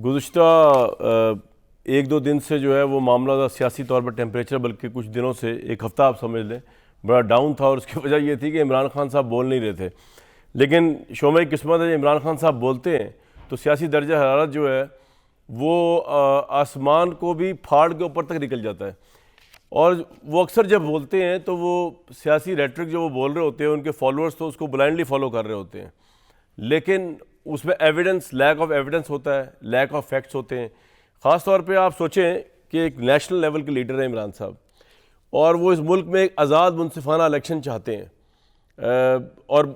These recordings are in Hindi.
गुज़िश्ता एक दो दिन से जो है वो मामला सियासी तौर पर टेम्परेचर बल्कि कुछ दिनों से एक हफ़्ता आप समझ लें बड़ा डाउन था और उसकी वजह ये थी कि इमरान खान साहब बोल नहीं रहे थे। लेकिन शोमे किस्मत है, इमरान खान साहब बोलते हैं तो सियासी दर्जा हरारत जो है वो आसमान को भी फाड़ के ऊपर तक निकल जाता है। और वो अक्सर जब बोलते हैं तो वो सियासी रेटरिक जो वो बोल रहे होते हैं उनके फॉलोअर्स तो उसको ब्लाइंडली फॉलो कर रहे होते हैं, लेकिन उसमें एविडेंस, लैक ऑफ एविडेंस होता है, लैक ऑफ फैक्ट्स होते हैं। ख़ास तौर पे आप सोचें कि एक नेशनल लेवल के लीडर हैं इमरान साहब और वो इस मुल्क में एक आज़ाद मुनसिफाना इलेक्शन चाहते हैं और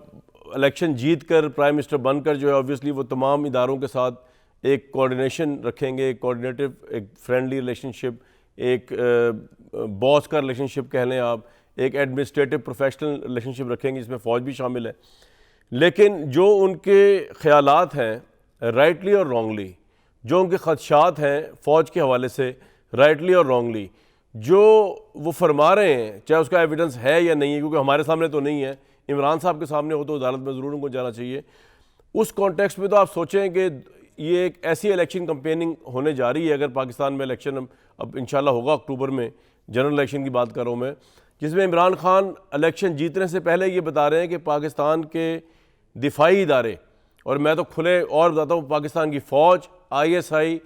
इलेक्शन जीत कर प्राइम मिनिस्टर बनकर जो है ऑब्वियसली वो तमाम इदारों के साथ एक कोऑर्डिनेशन रखेंगे, एक कोऑर्डिनेटिव, एक फ्रेंडली रिलेशनशिप, एक बॉस का रिलेशनशिप कह लें आप, एक एडमिनिस्ट्रेटिव प्रोफेशनल रिलेशनशिप रखेंगे जिसमें फ़ौज भी शामिल है। लेकिन जो उनके ख़यालात हैं राइटली और रॉन्गली, जो उनके ख़दशात हैं फ़ौज के हवाले से राइटली और रॉन्गली, जो वो फरमा रहे हैं चाहे उसका एविडेंस है या नहीं है, क्योंकि हमारे सामने तो नहीं है, इमरान साहब के सामने हो तो अदालत में ज़रूर उनको जाना चाहिए। उस कॉन्टेक्स्ट में तो आप सोचें कि ये एक ऐसी इलेक्शन कंपेनिंग होने जा रही है, अगर पाकिस्तान में इलेक्शन अब इंशाल्लाह होगा अक्टूबर में, जनरल इलेक्शन की बात कर रहा हूँ मैं, जिसमें इमरान खान इलेक्शन जीतने से पहले ये बता रहे हैं कि पाकिस्तान के दिफाई इदारे, और मैं तो खुले और बताता हूँ, पाकिस्तान की फ़ौज, ISI,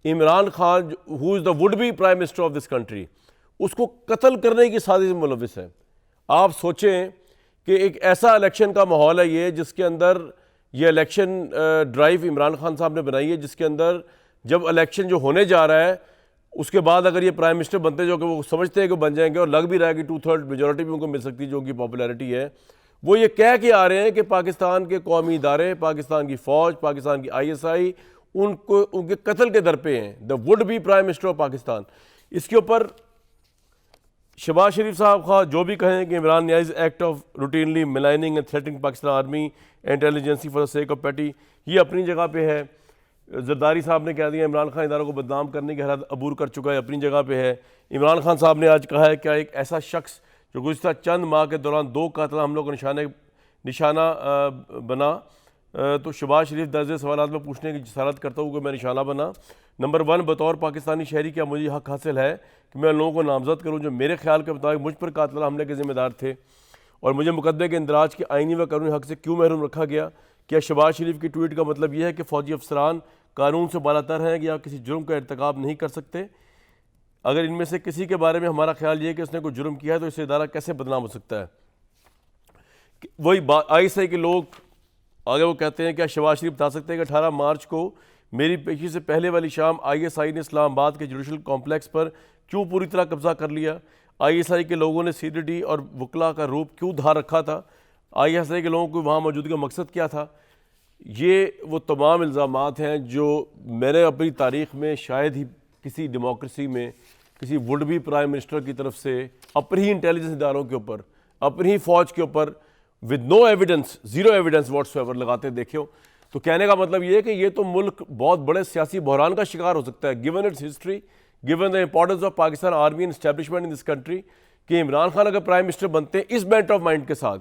Imran Khan who is the would be prime minister of this country, उसको कत्ल करने की साजिश में मुलविस है। आप सोचें कि एक ऐसा इलेक्शन का माहौल है ये, जिसके अंदर ये इलेक्शन ड्राइव इमरान खान साहब ने बनाई है, जिसके अंदर जब इलेक्शन जो होने जा रहा है उसके बाद अगर ये प्राइम मिनिस्टर बनते, जो कि वो समझते हैं कि बन जाएंगे और लग भी रहा है कि 2/3 मेजॉरिटी भी उनको मिल सकती है जो उनकी पॉपुलैरिटी है, वो ये कह के आ रहे हैं कि पाकिस्तान के कौमी इदारे, पाकिस्तान की फ़ौज, पाकिस्तान की ISI उनको उनके कत्ल के दर पे हैं, the would be prime minister of Pakistan. इसके ऊपर शहबाज शरीफ साहब का जो भी कहें कि Imran Niazi act of routinely maligning and threatening Pakistan army intelligence for the sake of petty, ये अपनी जगह पे है। जरदारी साहब ने कह दिया इमरान खान इदारों को बदनाम करने की हालत अबूर कर चुका है, अपनी जगह पे है। इमरान खान साहब ने आज कहा है क्या एक ऐसा शख्स जो गुज़िश्ता चंद माह के दौरान 2 कातिल हमलों को निशाना बना, तो शहबाज शरीफ दर्ज सवाल में पूछने की जसारत करता हूँ कि मैं निशाना बना। नंबर 1, बतौर पाकिस्तानी शहरी क्या मुझे हक हासिल है कि मैं लोगों को नामजद करूँ जो मेरे ख्याल के मुताबिक मुझ पर कातिल हमले के ज़िम्मेदार थे, और मुझे मुकदमे के इंदराज के आइनी व कानूनी हक से क्यों महरूम रखा गया? क्या शहबाज शरीफ की ट्वीट का मतलब यह है कि फ़ौजी अफसरान कानून से बालातर हैं या किसी जुर्म का इर्तिकाब नहीं कर सकते? अगर इनमें से किसी के बारे में हमारा ख्याल ये है कि उसने कोई जुर्म किया है तो इससे इदारा कैसे बदनाम हो सकता है? वही बात ISI के लोग आगे वो कहते हैं क्या शहबाज शरीफ बता सकते हैं कि 18 मार्च को मेरी पेशी से पहले वाली शाम ISI ने इस्लामाबाद के जुडिशल कॉम्प्लेक्स पर क्यों पूरी तरह कब्जा कर लिया? ISI के लोगों ने CDD और वकला का रूप क्यों धार रखा था? ISI के लोगों को वहाँ मौजूदगी का मकसद क्या था? ये वो तमाम इल्ज़ामात हैं जो मैंने अपनी तारीख़ में शायद ही किसी डेमोक्रेसी में किसी वुड बी प्राइम मिनिस्टर की तरफ से अपनी ही इंटेलिजेंस इदारों के ऊपर, अपनी ही फ़ौज के ऊपर with no evidence, zero evidence whatsoever लगाते देखे हो। तो कहने का मतलब ये है कि ये तो मुल्क बहुत बड़े सियासी बहरान का शिकार हो सकता है, given it's history, given the importance of Pakistan army and establishment in this country, कि इमरान खान अगर प्राइम मिनिस्टर बनते हैं इस बेंट ऑफ माइंड के साथ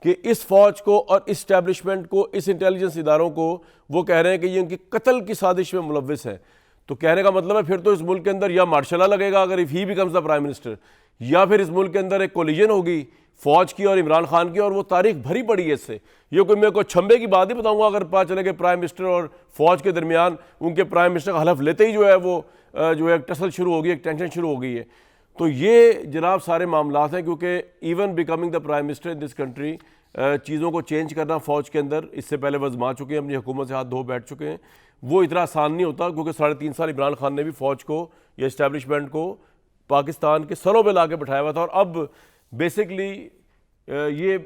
कि इस फ़ौज को और इस एस्टैब्लिशमेंट को, इस इंटेलिजेंस इदारों को वो कह रहे हैं कि ये उनकी कत्ल की साजिश में मुलविस है, तो कहने का मतलब है फिर तो इस मुल्क के अंदर या मार्शल लॉ लगेगा अगर if he becomes the prime minister, या फिर इस मुल्क के अंदर एक कोलिजन होगी फ़ौज की और इमरान खान की, और वो तारीख भरी पड़ी है इससे। ये कोई मैं कोई छंबे की बात ही बताऊंगा अगर पता चले कि प्राइम मिनिस्टर और फ़ौज के दरमियान उनके प्राइम मिनिस्टर का हलफ लेते ही जो है वो जो है एक टसल शुरू होगी, एक टेंशन शुरू हो गई है। तो ये जनाब सारे मामलात हैं, क्योंकि even becoming the prime minister in this country, चीज़ों को चेंज करना फ़ौज के अंदर, इससे पहले वो आजमा चुके हैं, अपनी हुकूमत से हाथ धो बैठ चुके हैं, वो इतना आसान नहीं होता, क्योंकि 3.5 साल इमरान खान ने भी फ़ौज को या इस्टेब्लिशमेंट को पाकिस्तान के सरों पे ला के बैठाया हुआ था। और अब बेसिकली ये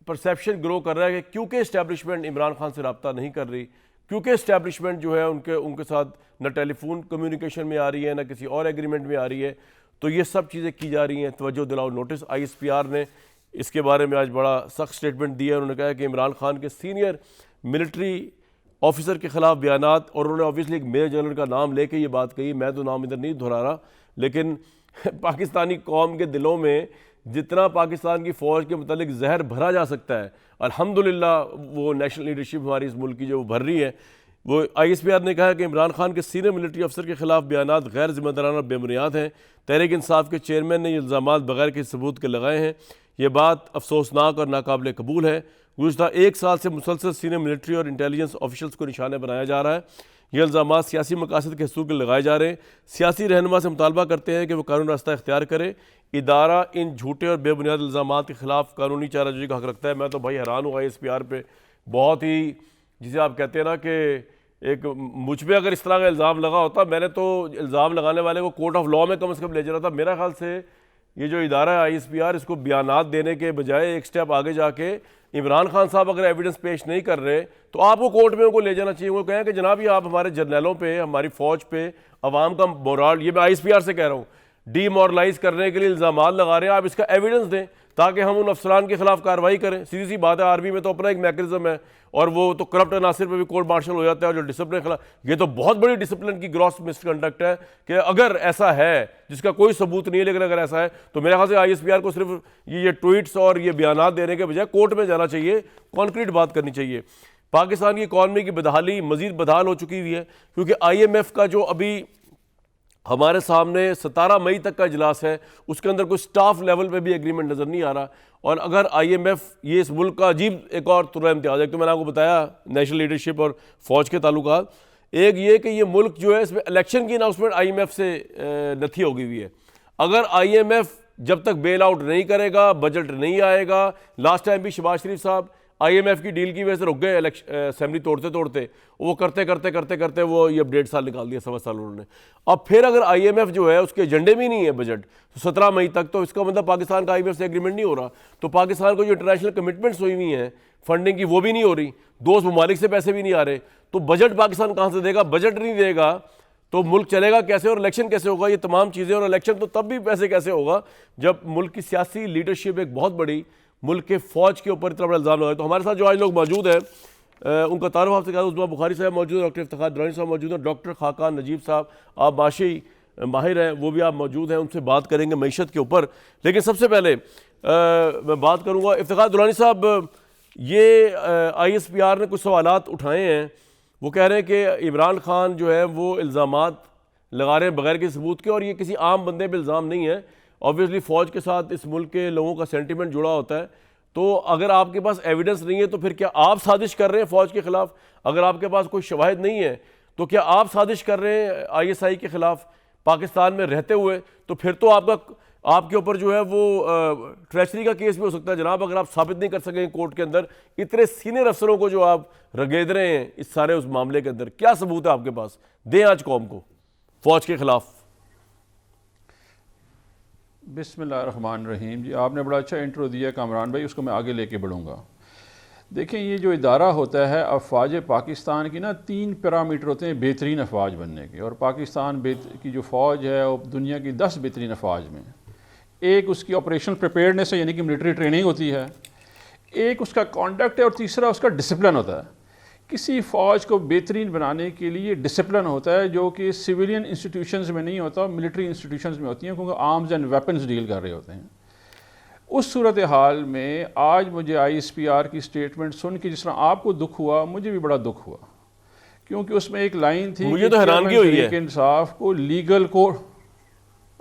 परसेप्शन ग्रो कर रहा है कि क्योंकि इस्टेब्लिशमेंट इमरान खान से रब्ता नहीं कर रही, क्योंकि इस्टेब्लिशमेंट जो है उनके साथ न टेलीफोन कम्युनिकेशन में आ रही है, न किसी और एग्रीमेंट में आ रही है, तो ये सब चीज़ें की जा रही हैं। तवज्जो दिलाओ नोटिस, ISPR ने इसके बारे में आज बड़ा सख्त स्टेटमेंट दिया है। उन्होंने कहा कि इमरान खान के सीनियर मिलिट्री ऑफिसर के ख़िलाफ़ बयानात, और उन्होंने ऑब्वियसली एक मेजर जनरल का नाम लेके ये बात कही, मैं तो नाम इधर नहीं दोहरा रहा, लेकिन पाकिस्तानी कौम के दिलों में जितना पाकिस्तान की फ़ौज के मतलब जहर भरा जा सकता है, अल्हम्दुलिल्लाह वो नेशनल लीडरशिप हमारी इस मुल्क की जो भर रही है, वो ISPR ने कहा कि इमरान खान के सीनियर मिलिट्री अफसर के खिलाफ बयानात गैर जिम्मेदाराना और बेबुनियाद हैं। तहरीक इंसाफ के चेयरमैन ने ये इल्ज़ामात बगैर किसी सबूत के लगाए हैं। ये बात अफसोसनाक और नाकाबिल कबूल है। गुज़श्ता 1 साल से मुसलसल सीनियर मिलिट्री और इंटेलिजेंस ऑफिशल्स को निशाना बनाया जा रहा है। ये इल्ज़ामात सियासी मकासद के हसूल के लगाए जा रहे हैं। सियासी रहनुमा से मुतालबा करते हैं कि वो कानूनी रास्ता इख्तियार करे। इदारा इन झूठे और बेबुनियाद इल्ज़ामात के खिलाफ कानूनी चाराजोई का हक रखता है। मैं तो भाई हैरान हूँ ISPR पे, बहुत ही, जिसे आप कहते हैं ना कि एक मुझ पे अगर इस तरह का इल्ज़ाम लगा होता, मैंने तो इल्ज़ाम लगाने वाले को कोर्ट ऑफ लॉ में कम से कम ले जाना था। मेरा ख्याल से ये जो इदारा है ISPR, इसको बयानात देने के बजाय एक स्टेप आगे जाके इमरान खान साहब अगर एविडेंस पेश नहीं कर रहे तो आपको कोर्ट में उनको ले जाना चाहिए। वो कहें कि जनाब ये आप हमारे जर्नलों पे, हमारी फ़ौज पे, अवाम का मोराल, ये मैं ISPR से कह रहा हूँ, डीमोरलाइज करने के लिए इल्ज़ाम लगा रहे हैं, आप इसका एविडेंस दें ताकि हम उन अफसरान के खिलाफ कार्रवाई करें। सीधी सी बात है, आर्मी में तो अपना एक मैकेनिज्म है और वो तो करप्ट अनासिर पे भी कोर्ट मार्शल हो जाता है। और जो डिसिप्लिन खिलाफ, ये तो बहुत बड़ी डिसिप्लिन की ग्रॉस मिसकंडक्ट है कि अगर ऐसा है जिसका कोई सबूत नहीं है, लेकिन अगर ऐसा है तो मेरे ख्याल से ISPR को सिर्फ ये ट्वीट्स और ये बयानात देने के बजाय कोर्ट में जाना चाहिए, कॉन्क्रीट बात करनी चाहिए। पाकिस्तान की इकॉनमी की बदहाली मजीद बदहाल हो चुकी हुई है क्योंकि IMF का जो अभी हमारे सामने 17 मई तक का इजलास है, उसके अंदर कोई स्टाफ लेवल पे भी एग्रीमेंट नज़र नहीं आ रहा। और अगर IMF, ये इस मुल्क का अजीब एक और तुर्रा इम्तियाज़ है, तो मैंने आपको बताया नेशनल लीडरशिप और फ़ौज के ताल्लुकात, एक ये कि ये मुल्क जो है इसमें इलेक्शन की अनाउंसमेंट IMF से नथी हो गई हुई है। अगर IMF जब तक बेल आउट नहीं करेगा, बजट नहीं आएगा, लास्ट टाइम भी शहबाज शरीफ साहब IMF की डील की वजह से रुक गए, असेंबली तोड़ते तोड़ते, वो करते करते करते करते वो ये 1.5 साल निकाल दिया, 1.25 साल उन्होंने। अब फिर अगर IMF जो है उसके एजेंडे में नहीं है बजट, तो 17 मई तक, तो इसका मतलब पाकिस्तान का IMF से एग्रीमेंट नहीं हो रहा, तो पाकिस्तान को जो इंटरनेशनल कमिटमेंट्स हुई हुई हैं फंडिंग की, वो भी नहीं हो रही, दोस्त ममालिक से पैसे भी नहीं आ रहे, तो बजट पाकिस्तान कहाँ से देगा? बजट नहीं देगा तो मुल्क चलेगा कैसे और इलेक्शन कैसे होगा? ये तमाम चीज़ें, और इलेक्शन तो तब भी पैसे कैसे होगा जब मुल्क की सियासी लीडरशिप एक बहुत बड़ी मुल्क के फ़ौज के ऊपर इतना बड़ा इल्ज़ाम लगाए। तो हमारे साथ जो आज लोग मौजूद हैं उनका तारुफ आपसे कहा, उस्मा बुखारी साहब मौजूद है, डॉक्टर इफ्तिखार दुरानी साहब मौजूद हैं, डॉक्टर खाकान नजीब साहब, आप माशी माहिर हैं, वो भी आप मौजूद हैं, उनसे बात करेंगे मईशत के ऊपर। लेकिन सबसे पहले मैं बात करूँगा इफ्तिखार दुरानी साहब, ये ISPR ने कुछ सवालात उठाए हैं। वो कह रहे हैं कि इमरान खान जो है वो इल्ज़ामात लगा रहे हैं बगैर किसी सबूत के, और ये किसी आम बंदे पे इल्ज़ाम नहीं है। ऑब्वियसली फ़ौज के साथ इस मुल्क के लोगों का सेंटिमेंट जुड़ा होता है, तो अगर आपके पास एविडेंस नहीं है तो फिर क्या आप साजिश कर रहे हैं फ़ौज के ख़िलाफ़? अगर आपके पास कोई शवाहिद नहीं है तो क्या आप साजिश कर रहे हैं ISI के ख़िलाफ़ पाकिस्तान में रहते हुए? तो फिर तो आपके ऊपर जो है वो ट्रेचरी का केस भी हो सकता है जनाब, अगर आप साबित नहीं कर सकेंगे कोर्ट के अंदर। इतने सीनियर अफसरों को जो आप रगेद रहे हैं इस सारे उस मामले के अंदर, क्या सबूत है आपके पास? दें आज कौम को फ़ौज के ख़िलाफ़। बिस्मिल्लाहिर्रहमानिर्रहीम। जी, आपने बड़ा अच्छा इंट्रो दिया कामरान भाई, उसको मैं आगे लेके बढ़ूँगा। देखें, ये जो इदारा होता है अफवाज पाकिस्तान की ना 3 पैरामीटर होते हैं बेहतरीन अफवाज बनने के, और पाकिस्तान की जो फ़ौज है वो दुनिया की 10 बेहतरीन अफवाज में। एक उसकी ऑपरेशनल प्रिपेयर्डनेस है, यानी कि मिलिट्री ट्रेनिंग होती है, एक उसका कॉन्डक्ट है, और तीसरा उसका डिसिप्लिन होता है। किसी फ़ौज को बेहतरीन बनाने के लिए डिसिप्लिन होता है जो कि सिविलियन इंस्टीट्यूशंस में नहीं होता, मिलिट्री इंस्टीट्यूशंस में होती हैं, क्योंकि आर्म्स एंड वेपन्स डील कर रहे होते हैं। उस सूरत हाल में आज मुझे ISPR की स्टेटमेंट सुन के जिस तरह आपको दुख हुआ, मुझे भी बड़ा दुख हुआ, क्योंकि उसमें एक लाइन थी, मुझे तो हैरानगी हुई है, इंसाफ को लीगल को।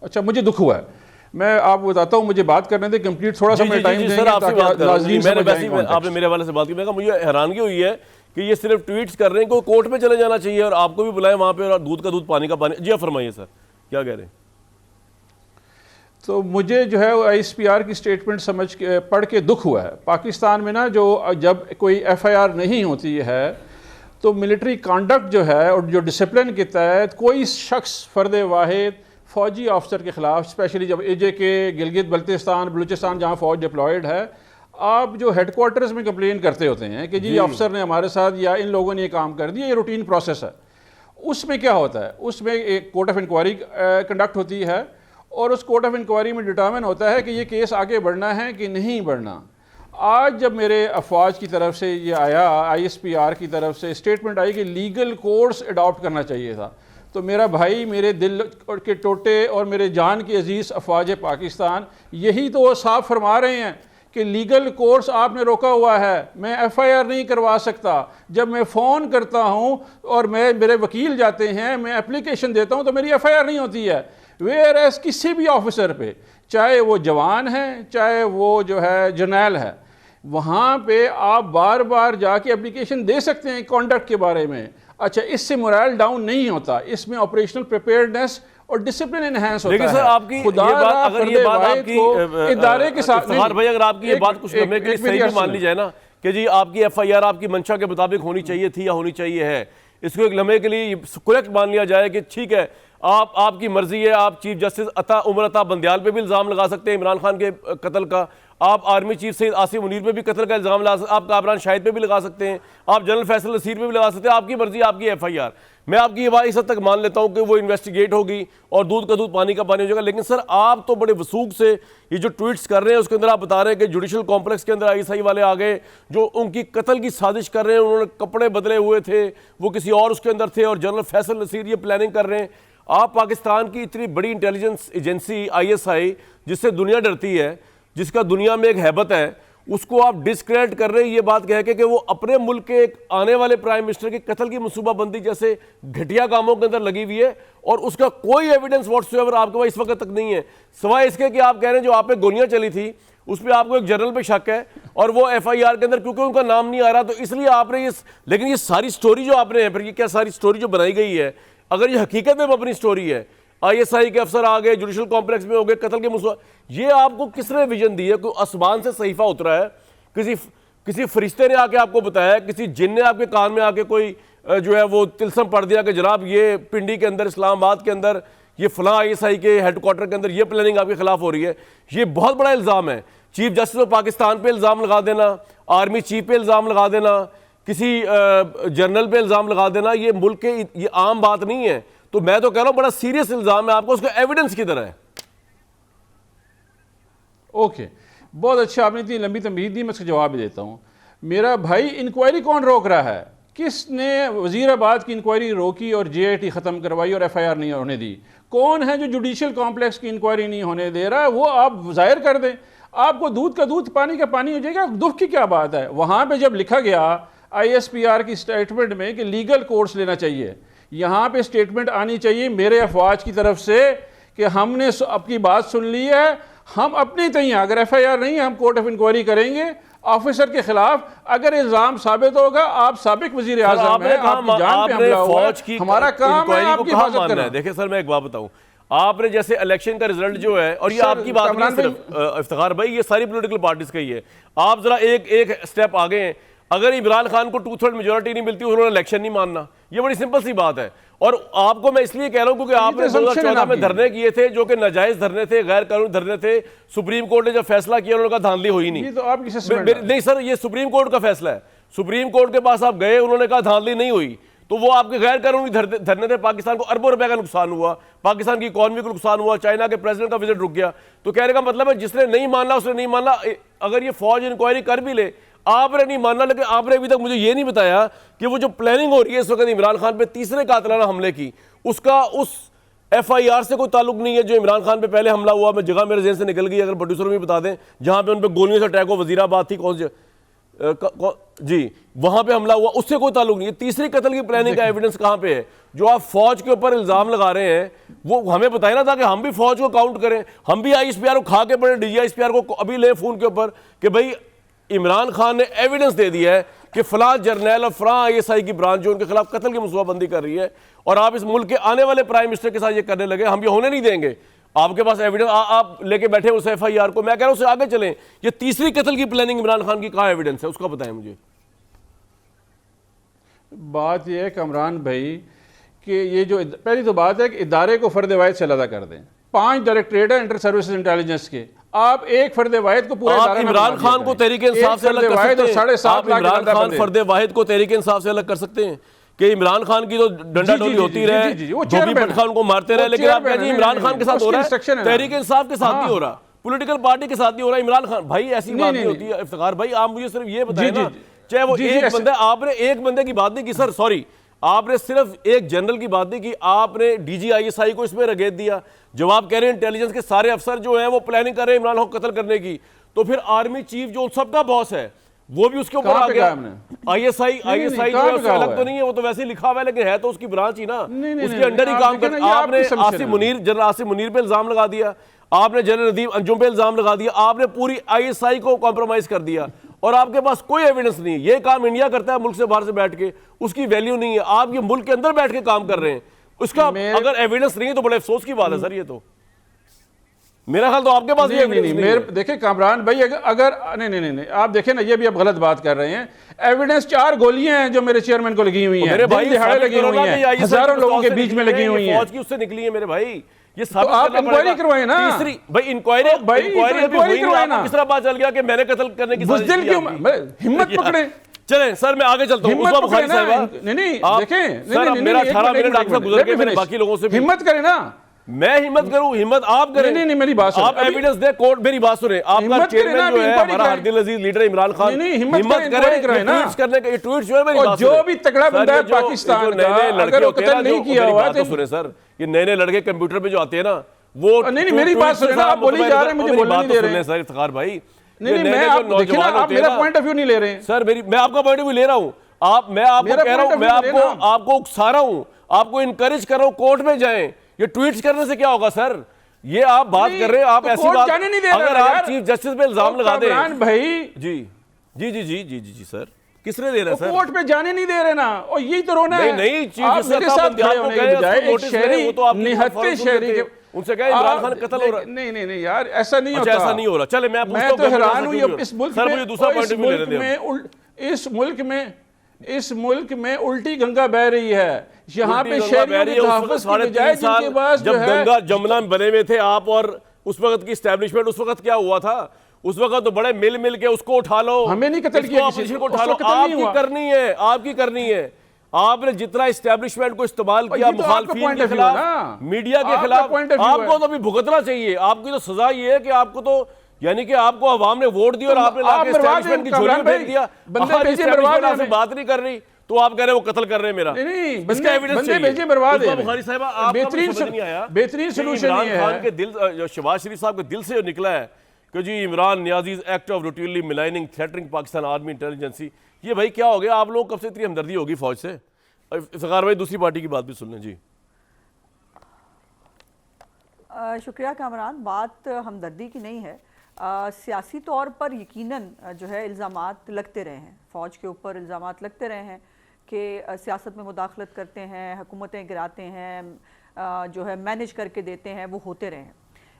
अच्छा, मुझे दुख हुआ है, मैं आपको बताता हूँ, मुझे बात करने दे कंप्लीट, थोड़ा सा मैं टाइम देंगे ताकि आपने मेरे वाले से बात की। मैं कहा मुझे हैरानगी हुई है कि ये सिर्फ ट्वीट्स कर रहे हैं, कोई कोर्ट में चले जाना चाहिए और आपको भी बुलाएं वहाँ पे, और दूध का दूध पानी का पानी। जी फरमाइए सर, क्या कह रहे हैं? तो मुझे जो है ISPR की स्टेटमेंट पढ़ के दुख हुआ है। पाकिस्तान में ना जो जब कोई FIR नहीं होती है तो मिलिट्री कॉन्डक्ट जो है और जो डिसिप्लिन के तहत कोई शख्स फ़र्द वाहिद फ़ौजी अफसर के ख़िलाफ़, स्पेशली जब AJK गिलगित बल्तिस्तान बलूचिस्तान जहाँ फ़ौज डिप्लॉयड है, आप जो हेडक्वार्टर्स में कंप्लेन करते होते हैं कि जी अफसर ने हमारे साथ या इन लोगों ने ये काम कर दिया, ये रूटीन प्रोसेस है। उसमें क्या होता है, उसमें एक कोर्ट ऑफ इंक्वायरी कंडक्ट होती है, और उस कोर्ट ऑफ इंक्वायरी में डिटर्मिन होता है कि ये केस आगे बढ़ना है कि नहीं बढ़ना। आज जब मेरे अफवाज की तरफ से ये आया, ISPR की तरफ से स्टेटमेंट आई कि लीगल कोर्स अडॉप्ट करना चाहिए था, तो मेरा भाई, मेरे दिल के टोटे और मेरे जान के अजीज़ अफवाज पाकिस्तान, यही तो वो साफ फरमा रहे हैं कि लीगल कोर्स आपने रोका हुआ है, मैं एफआईआर नहीं करवा सकता। जब मैं फ़ोन करता हूं और मेरे वकील जाते हैं, मैं एप्लीकेशन देता हूं तो मेरी एफआईआर नहीं होती है। वेयर एज किसी भी ऑफिसर पे, चाहे वो जवान है चाहे वो जो है जर्नैल है, वहाँ पे आप बार बार जाके एप्लीकेशन दे सकते हैं कॉन्डक्ट के बारे में। अच्छा, इससे मोरल डाउन नहीं होता, इसमें ऑपरेशनल प्रिपेयर्डनेस और डिसिप्लिन एनहांस होता है। लेकिन सर आपकी ये बात, अगर ये बात आपकी इदारे के साथ इफ्तिखार भाई, अगर आपकी ये बात कुछ लम्हे के लिए सही भी मान ली जाए ना कि जी आपकी एफआईआर आपकी मंशा के मुताबिक होनी चाहिए थी या होनी चाहिए है, इसको एक लम्हे के लिए करेक्ट मान लिया जाए कि ठीक है आपकी मर्जी है, आप चीफ जस्टिस उमर अता बंदयाल पे भी इल्ज़ाम लगा सकते हैं इमरान खान के कत्ल का, आप आर्मी चीफ सैयद आसिफ मुनीर पे भी कत्ल का इल्ज़ाम लगा सकते हैं, आप कामरान शाहिद पे भी लगा सकते हैं, आप जनरल फैसल नसीर पे भी लगा सकते हैं, आपकी मर्जी, आपकी एफआईआर। मैं आपकी ये बात इस हद तक मान लेता हूं कि वो इन्वेस्टिगेट होगी और दूध का दूध पानी का पानी हो जाएगा। लेकिन सर आप तो बड़े वसूख से ये जो ट्वीट्स कर रहे हैं उसके अंदर आप बता रहे हैं कि जुडिशल कॉम्प्लेक्स के अंदर आईएसआई वाले आ गए जो उनकी कत्ल की साजिश कर रहे हैं, उन्होंने कपड़े बदले हुए थे, वो किसी और उसके अंदर थे और जनरल फैसल नसीर ये प्लानिंग कर रहे हैं। आप पाकिस्तान की इतनी बड़ी इंटेलिजेंस एजेंसी आईएसआई, जिससे दुनिया डरती है, जिसका दुनिया में एक हैबत है, उसको आप डिस्क्रेडिट कर रहे हैं ये बात कह के कि वो अपने मुल्क के एक आने वाले प्राइम मिनिस्टर के कत्ल की मनसूबाबंदी जैसे घटिया कामों के अंदर लगी हुई है और उसका कोई एविडेंस व्हाट्सएवर आपके पास इस वक्त तक नहीं है, सिवाय इसके कि आप कह रहे हैं जो आप पे गोलियां चली थी उस पर आपको एक जनरल पे शक है और वो एफआईआर के अंदर क्योंकि उनका नाम नहीं आ रहा तो इसलिए आपने ये, लेकिन ये सारी स्टोरी जो आपने फिर ये क्या सारी स्टोरी जो बनाई गई है, अगर ये हकीकत में अपनी स्टोरी है, आईएसआई के अफसर आ गए, जुडिशल कॉम्प्लेक्स में हो गए, कत्ल के मुसवा, ये आपको किसने विजन दी है? कोई आसमान से सहीफा उतरा है, किसी फरिश्ते ने आके आपको बताया, किसी जिन ने आपके कान में आके कोई जो है वो तिलस्म पढ़ दिया कि जनाब ये पिंडी के अंदर, इस्लामाबाद के अंदर, ये फलां आईएसआई के हेडक्वार्टर के अंदर ये प्लानिंग आपके खिलाफ हो रही है? ये बहुत बड़ा इल्ज़ाम है। चीफ जस्टिस ऑफ पाकिस्तान पे इल्ज़ाम लगा देना, आर्मी चीफ पे इल्ज़ाम लगा देना, किसी जनरल पे इल्ज़ाम लगा देना, ये मुल्क के ये आम बात नहीं है। तो मैं तो कह रहा हूं बड़ा सीरियस इल्ज़ाम है, आपको उसका एविडेंस किधर है? ओके, बहुत अच्छा, आपने इतनी लंबी तमहीद दी, मैं इसका जवाब भी देता हूँ। मेरा भाई, इंक्वायरी कौन रोक रहा है? किसने वज़ीराबाद की इंक्वायरी रोकी और जेआईटी ख़त्म करवाई और एफआईआर नहीं होने दी? कौन है जो जुडिशल कॉम्प्लेक्स की इंक्वायरी नहीं होने दे रहा है? वो आप ज़ाहिर कर दें, आपको दूध का दूध पानी का पानी हो जाएगा। दुख की क्या बात है? वहाँ पर जब लिखा गया आईएसपीआर की स्टेटमेंट में कि लीगल कोर्स लेना चाहिए, यहाँ पे स्टेटमेंट आनी चाहिए मेरे अफवाज की तरफ से कि हमने आपकी बात सुन ली है, हम अपनी तैयार, अगर एफआईआर नहीं है हम कोर्ट ऑफ इंक्वायरी करेंगे ऑफिसर के खिलाफ। अगर इल्जाम साबित होगा, आप साबिक वजीर आज़म हैं, आपकी जान पे हमला हुआ है, हमारा काम है आपकी हिफाजत करना। देखिए सर, मैं एक बात बताऊं, आपने जैसे इलेक्शन का रिजल्ट जो है, और ये आपकी बात नहीं सिर्फ इफ्तिखार भाई, ये सारी पॉलिटिकल पार्टीज का ही है, आप जरा एक स्टेप आगे हैं। अगर इमरान खान को 2/3 मेजोरिटी नहीं मिलती, उन्होंने इलेक्शन नहीं मानना, ये बड़ी सिंपल सी बात है। और आपको मैं इसलिए कह रहा हूं क्योंकि आपने 2014 में धरने किए थे जो कि नाजायज धरने थे, गैर कानूनी धरने थे। सुप्रीम कोर्ट ने जब फैसला किया उन्होंने कहा धांधली हुई नहीं। तो आप नहीं सर, ये सुप्रीम कोर्ट का फैसला है, सुप्रीम कोर्ट के पास आप गए, उन्होंने कहा धांधली नहीं हुई, तो वो आपके गैर कानूनी धरने थे। पाकिस्तान को अरबों रुपए का नुकसान हुआ, पाकिस्तान की इकॉनमी को नुकसान हुआ, चाइना के प्रेसिडेंट का विजिट रुक गया। तो कहने का मतलब है जिसने नहीं मानना उसने नहीं मानना। अगर ये फौज इंक्वायरी कर भी ले, आपने नहीं मानना। लेकिन आपने अभी तक मुझे ये नहीं बताया कि वो जो प्लानिंग हो रही है इस वक्त इमरान खान पे तीसरे कातिलाना हमले की, उसका उस एफआईआर से कोई ताल्लुक नहीं है जो इमरान खान पे पहले हमला हुआ। मैं जगह मेरे जेहन से निकल गई, अगर प्रोड्यूसर भी बता दें, जहां पे उन पे गोलियों से अटैक हो, वजीराबाद थी, कौन जी वहां पे हमला हुआ, उससे कोई ताल्लुक नहीं है। तीसरी कत्ल की प्लानिंग का एविडेंस कहां पे है? जो आप फौज के ऊपर इल्जाम लगा रहे हैं वो हमें बताए ना था कि हम भी फौज को काउंट करें, हम भी आईएसपीआर को खा के पड़े, डीजीआईएसपीआर को अभी ले फोन के ऊपर कि भाई इमरान खान ने एविडेंस दे दिया है कि फलां जर्नैल और फलां आईएसआई की ब्रांच जो उनके खिलाफ कत्ल की मनसूबाबंदी कर रही है, और आप इस मुल्क के आने वाले प्राइम मिनिस्टर के साथ ये करने लगे। हम ये होने नहीं देंगे। आपके पास एविडेंस आप लेके बैठे उस एफआईआर को, मैं कह रहा हूं उससे आगे चलें। ये तीसरी कत्ल की प्लानिंग इमरान खान की कहां एविडेंस है, उसका बताएं मुझे। बात यह है कमरान भाई कि ये जो पहली तो बात है कि इदारे को फर्द वाहिद से अलग कर दें। 5 डायरेक्टरेट है इंटर सर्विसेज इंटेलिजेंस के, आप एक फर्द वाहिद को पूरे आप इमरान खान को तहरीक इंसाफ से अलग कर सकते हैं। आप इमरान खान फर्द वाहिद को तहरीक इंसाफ से अलग कर सकते हैं कि इमरान खान की तो डंडा डोली होती रहे, धोबी पटखा उनको मारते रहे, लेकिन आप कहें इमरान खान के साथ हो रहा है, तहरीक इंसाफ के साथ नहीं हो रहा, पॉलिटिकल पार्टी के साथ नहीं हो रहा। इमरान खान भाई ऐसी बात नहीं होती है इफ्तिखार भाई। आप मुझे सिर्फ ये बताएं ना, चाहे वो एक बंदा, आपने एक बंदे की बात नहीं की सर, सॉरी, आपने सिर्फ एक जनरल की बात नहीं की, आपने डीजीआईएसआई को इसमें रगेद दिया। जब आप कह रहे हैं इंटेलिजेंस के सारे अफसर जो हैं वो प्लानिंग कर रहे हैं इमरान को कत्ल करने की, तो फिर आर्मी चीफ जो सबका बॉस है वो भी उसके ऊपर कहाँ आ पे गया। कहा हमने? आईएसआई जो कहाँ है पे उससे कहा अलग हुआ तो है? नहीं है, वो तो वैसे ही लिखा हुआ है, लेकिन है तो उसकी ब्रांच ही ना, नहीं, नहीं, उसके नहीं, अंडर ही आप काम देखें कर। ना, ये आपने आपकी समझ आसिम मुनीर, जनरल आसिम मुनीर पे इल्जाम लगा दिया, आपने जनरल नदीम अंजुम पे इल्जाम लगा दिया, आपने पूरी आईएसआई को कॉम्प्रोमाइज कर दिया, और आपके पास कोई एविडेंस नहीं है। ये काम इंडिया करता है मुल्क से बाहर से बैठ के, उसकी वैल्यू नहीं है। आप ये मुल्क के अंदर बैठ के काम कर रहे हैं, उसका अगर एविडेंस नहीं है तो बड़े अफसोस की बात है सर। ये तो मेरा ख्याल तो आपके पास भी नहीं, एविडेंस नहीं, नहीं मेरे है। देखिए कामरान भाई, अगर नहीं, आप देखें ना, ये भी आप गलत बात कर रहे हैं। एविडेंस 4 गोलियां हैं जो मेरे चेयरमैन को लगी हुई हैं, मेरे भाई दिहाड़े लगी हुई हैं, हजारों लोगों के बीच में लगी हुई हैं। फौज की उससे निकली है मेरे भाई, ये तो आप इंक्वायरी करवाएं ना। तीसरी भाई इंक्वायरी अभी हुई नहीं, आपको किस तरह पता चल गया कि मैंने कत्ल करने की साजिश बुज़दिल की क्यों? आपकी? हिम्मत पकड़े। चलें सर, मैं आगे चलता हूं। हिम्मत उस्मा पकड़े बुखारी ना। साहिबा, नहीं, आप- देखें, सर, अब मेरा 18 मिनट आपसे गुजर गए, मैंने बाकी लोगों से भी हिम्मत करें ना। मैं हिम्मत करूं, हिम्मत आप करें। नहीं, मेरी बात सुनो। आप एविडेंस दे, कोर्ट मेरी बात सुने। आपका हिम्मत करें ना, चेयरमैन जो अभी है इंक्वायरी हमारा कराएं। हरदिल अजीज लीडर इमरान खान, नहीं, हिम्मत हिम्मत करें, करें इंक्वायरी कराएं ना। ट्वीट्स करने के, ट्वीट जो है मेरी और बात जो सुने। भी तगड़ा सर, बंदा ये है जो- पाकिस्तान ये जो नए-नए का, लड़के अगर वो होते हैं कत्ल ना, नहीं जो- किया मेरी हुआ बात तो तो सुने सर, ये नए-नए लड़के कंप्यूटर पे जो आते हैं ना, वो नहीं, मेरी बात सुने ना, आप बोली जा रहे हैं, मुझे बोलने नहीं दे रहे हैं। सर इफ्तिखार भाई, नहीं, ये मैं नए-नए आप जो देखिए ना, नौजवान आप होते हैं मेरा ना- पॉइंट ऑफ व्यू नहीं ले रहे हैं। सर मैं आपका पॉइंट ऑफ व्यू ले रहा हूं। मैं आपको मेरा कह रहा हूं, point of मैं view ले रहा हूं। आपको उकसा रहा हूं, आपको इनकरेज कर रहा हूं, कोर्ट में जाएं। ये ट्वीट्स करने से क्या होगा सर? ये आप बात नहीं, कर रहे हैं, आप तो ऐसी कोर्ट बात, जाने नहीं दे रहे अगर ना आप यार। चीफ जस्टिस पे इल्जाम लगा दें कामरान भाई, जी जी जी जी जी जी जी सर, किसने दे रहा है सर? कोर्ट पे जाने नहीं दे रहे ना, और यही तो रोना है। नहीं, चीफ आप जस्टिस मेरे साहब साथ बंदियाल खड़े को होने के कहे, बजाय उसको एक नोटिस शहरी, करें, वो तो आपकी निहत्ते फौरन सुन शहरी लेते के, हैं। उनसे कहे इमरान खान कत्ल हो रहा है। नहीं यार, ऐसा नहीं अच्छा, होता। ऐसा नहीं हो रहा। चले मैं मैं तो हैरान हूं, ये इस मुल्क सर में, मुझे दूसरा और पॉइंट ऑफ व्यू लेने दें। इस मुल्क में उल्टी गंगा बह रही है। यहाँ पे शहरियों के तहफ़्फ़ुज़ की बजाय जिनके पास जब जो है, गंगा जमुना बने हुए थे आप और उस वक्त की एस्टेब्लिशमेंट, उस वक्त क्या हुआ था? उस वक्त तो बड़े मिल के उसको उठा लो, हमें नहीं कत्ल किया, ऑपोजिशन को उठा लो, उस वक्त नहीं हुआ। आपकी करनी है। आपने जितना एस्टेब्लिशमेंट को इस्तेमाल किया ये तो आपका मुखालफिन point के of view खिलाफ, है ना। मीडिया के आपका खिलाफ, point of view आपको है। तो अभी भुगतना चाहिए। आपकी तो सजा ये है कि आपको तो, यानी कि आपको अवाम ने वोट दिया और आपने लाके एस्टेब्लिशमेंट की झोली में फेंक दिया। बंदे आज भेजे establishment बर्बाद आपसे बात नहीं कर रही, तो आप कह रहे हो वो कत्ल कर रहे हैं मेरा। नहीं, इसका एविडेंस बंदे चाहिए। भेजे बर्बाद उस्मा है। बुखारी साहिबा, आपका बेहतरीन मुझे समझ नहीं आया बेहतरीन कि सॉल्यूशन इमरान ये खान है के दिल, जो शहबाज शरीफ साहब के दिल से जो निकला है कि ji Imran Niazi's act of routinely maligning threatening Pakistan army intelligence, ये भाई क्या हो गया? आप लोग कब से इतनी हमदर्दी होगी फौज से? इफ्तिखार भाई दूसरी पार्टी की बात भी सुन लें जी। शुक्रिया कामरान, बात हमदर्दी की नहीं है। सियासी तौर पर यकीनन जो है इल्ज़ामात लगते रहे हैं, फ़ौज के ऊपर इल्ज़ामात लगते रहे हैं कि सियासत में मुदाखलत करते हैं, हुकूमतें गिराते हैं, जो है मैनेज करके देते हैं, वो होते रहे हैं।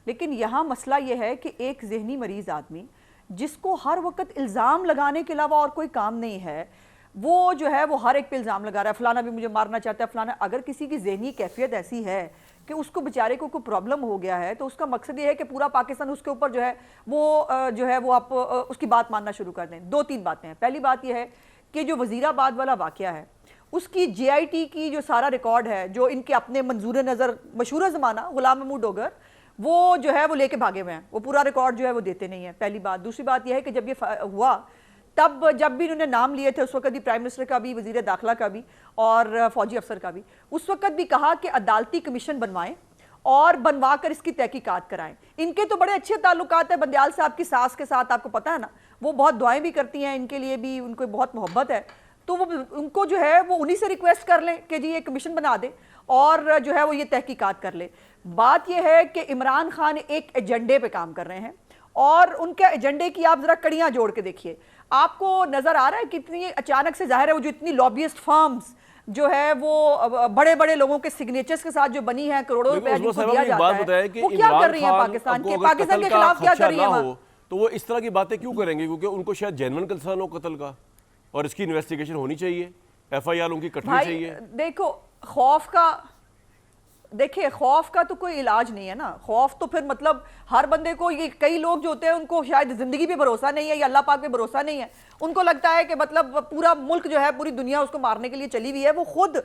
लेकिन यहाँ मसला ये है कि एक जहनी मरीज़ आदमी जिसको हर वक्त इल्ज़ाम लगाने के अलावा और कोई काम नहीं है, वो जो है वो हर एक पे इल्ज़ाम लगा रहा है, फलाना भी मुझे मारना चाहता है, फलाना। अगर किसी की जहनी कैफियत ऐसी है कि उसको बेचारे को कोई प्रॉब्लम हो गया है, तो उसका मकसद ये है कि पूरा पाकिस्तान उसके ऊपर जो है वो आप उसकी बात मानना शुरू कर दें। 2-3 बातें हैं। पहली बात यह है कि जो वज़ीराबाद वाला वाक़या है, उसकी JIT की जो सारा रिकॉर्ड है, जो इनके अपने मंजूर नज़र मशहूर ज़माना गुलाम महमूद डोगर, वो जो है वो लेके भागे हुए हैं, वो पूरा रिकॉर्ड जो है वो देते नहीं है। पहली बात। दूसरी बात यह है कि जब ये हुआ, तब जब भी इन्होंने नाम लिए थे, उस वक्त भी प्राइम मिनिस्टर का भी, वज़ीर दाखिला का भी और फौजी अफसर का भी, उस वक्त भी कहा कि अदालती कमीशन बनवाएं और बनवा कर इसकी तहकीकात कराएं। इनके तो बड़े अच्छे ताल्लुकात है बंदियाल साहब की सास के साथ, आपको पता है ना, वो बहुत दुआएं भी करती हैं इनके लिए भी, उनको बहुत मोहब्बत है। तो वो उनको जो है वो उन्हीं से रिक्वेस्ट कर लें कि जी ये कमीशन बना दे और जो है वो ये तहकीकात कर ले। बात यह है कि इमरान खान एक एजेंडे पे काम कर रहे हैं और उनके एजेंडे की आप जरा कड़ियां जोड़ के देखिए, आपको नजर आ रहा है कितनी अचानक से, जाहिर है वो जो इतनी लॉबियस्ट फर्म्स जो है वो बड़े बड़े लोगों के सिग्नेचर्स के साथ जो बनी है, करोड़ों रुपए जिनको दिया जाता है, वो क्या कर रही है पाकिस्तान के खिलाफ क्या कर रही है? तो वो इस तरह की बातें क्यों करेंगे? क्योंकि उनको शायद जेन्युइन कंसर्न हो कत्ल का और इसकी इन्वेस्टिगेशन होनी चाहिए, FIR उनकी कटनी चाहिए। देखो देखिए खौफ का तो कोई इलाज नहीं है ना। खौफ तो फिर मतलब हर बंदे को, ये कई लोग जो होते हैं उनको शायद जिंदगी पे भरोसा नहीं है या अल्लाह पाक पे भरोसा नहीं है, उनको लगता है कि मतलब पूरा मुल्क जो है, पूरी दुनिया उसको मारने के लिए चली हुई है, वो खुद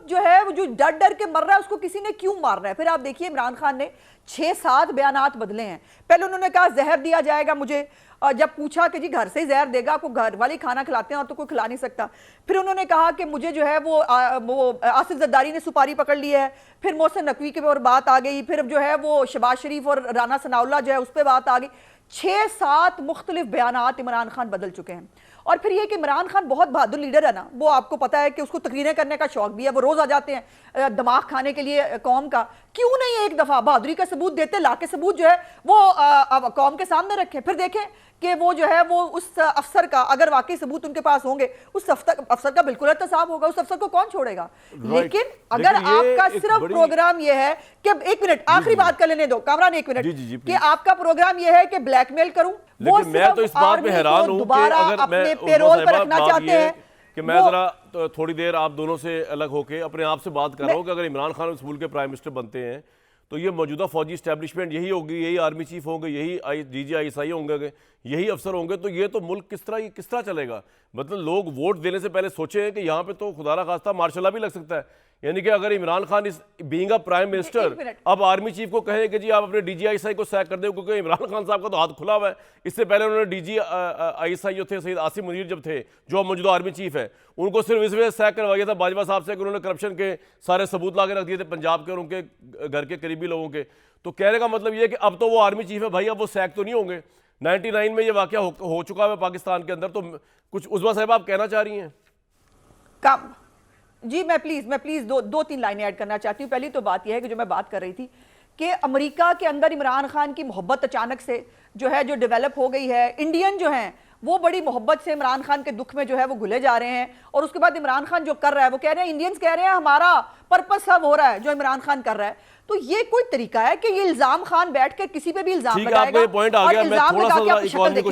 जो है वो जो डर डर के मर रहा है, उसको किसी ने क्यों मार रहा है? फिर आप देखिए इमरान खान ने 6-7 बयानात बदले हैं। पहले उन्होंने कहा जहर दिया जाएगा मुझे, जब पूछा कि जी घर से ही जहर देगा, आपको घर वाले खाना खिलाते हैं और तो कोई खिला नहीं सकता। फिर उन्होंने कहा कि मुझे जो है वो आसिफ जरदारी ने सुपारी पकड़ ली है, फिर मोहसिन नकवी के ऊपर बात आ गई, फिर जो है वो शहबाज शरीफ और राना सनाउल्लाह जो है उस पर बात आ गई। 6-7 मुख्तलिफ बयानात इमरान खान बदल चुके हैं। और फिर ये कि इमरान खान बहुत बहादुर लीडर है ना, वो आपको पता है कि उसको तकरीरें करने का शौक भी है, वो रोज आ जाते हैं दिमाग खाने के लिए कौम का। क्यों नहीं एक दफा बहादुरी का सबूत देते, लाके सबूत जो है वो कौम के सामने रखें, फिर देखें कि वो जो है वो उस अफसर का, अगर वाकई सबूत उनके पास होंगे, उस अफसर का बिल्कुल एहतसाब होगा, उस अफसर को कौन छोड़ेगा। लेकिन अगर आपका सिर्फ प्रोग्राम ये है कि, एक मिनट आखिरी बात कर लेने दो कामरान, एक मिनट, कि आपका प्रोग्राम ये है कि ब्लैकमेल करूं, वो मैं तो इस बात पे हैरान हूं कि अगर मैं पेरोल पर रखना चाहते हैं कि मैं जरा तो थोड़ी देर आप दोनों से अलग होके अपने आप से बात कर रहा हूं कि अगर इमरान खान इस मुल्क के प्राइम मिनिस्टर बनते हैं तो ये मौजूदा फौजी स्टैब्लिशमेंट यही होगी, यही आर्मी चीफ होंगे, यही DGI होंगे, यही अफसर होंगे, तो ये तो मुल्क किस तरह चलेगा। मतलब लोग वोट देने से पहले सोचे हैं कि यहाँ पे तो खुदा ना खास्ता मार्शल भी लग सकता है। यानी कि अगर इमरान खान इस बीइंग अ प्राइम मिनिस्टर अब आर्मी चीफ को कहें कि जी आप अपने DGI को सैक कर दें, क्योंकि इमरान खान साहब का तो हाथ खुला हुआ है। इससे पहले उन्होंने DGI जो थे सईद आसिम मुनीर जब थे, जो मौजूदा आर्मी चीफ है, उनको सिर्फ इस वजह से सैक करवाया था बाजवा साहब से कि उन्होंने करप्शन के सारे सबूत ला के रख दिए थे पंजाब के और उनके घर के करीबी लोगों के। तो कहने का मतलब ये है कि अब तो वो आर्मी चीफ है भाई, अब वो सैक तो नहीं होंगे। 99 में ये वाकया हो चुका है पाकिस्तान के अंदर। तो कुछ उस्मा साहब आप कहना चाह रही हैं? कम जी, मैं प्लीज दो तीन लाइनें ऐड करना चाहती हूँ। पहली तो बात यह है कि जो मैं बात कर रही थी कि अमेरिका के अंदर इमरान खान की मोहब्बत अचानक से जो डेवलप हो गई है। इंडियन जो हैं वो बड़ी मोहब्बत से इमरान खान के दुख में जो है वो घुले जा रहे हैं, और उसके बाद इमरान खान जो कर रहा है वो कह रहे हैं, इंडियंस कह रहे हैं हमारा पर्पस सब हो रहा है जो इमरान खान कर रहा है। तो ये कोई तरीका है कि ये इल्जाम खान बैठ के किसी पे भी इल्जाम लगाएगा और इल्जाम लगा के अपनी शक्ल देखें,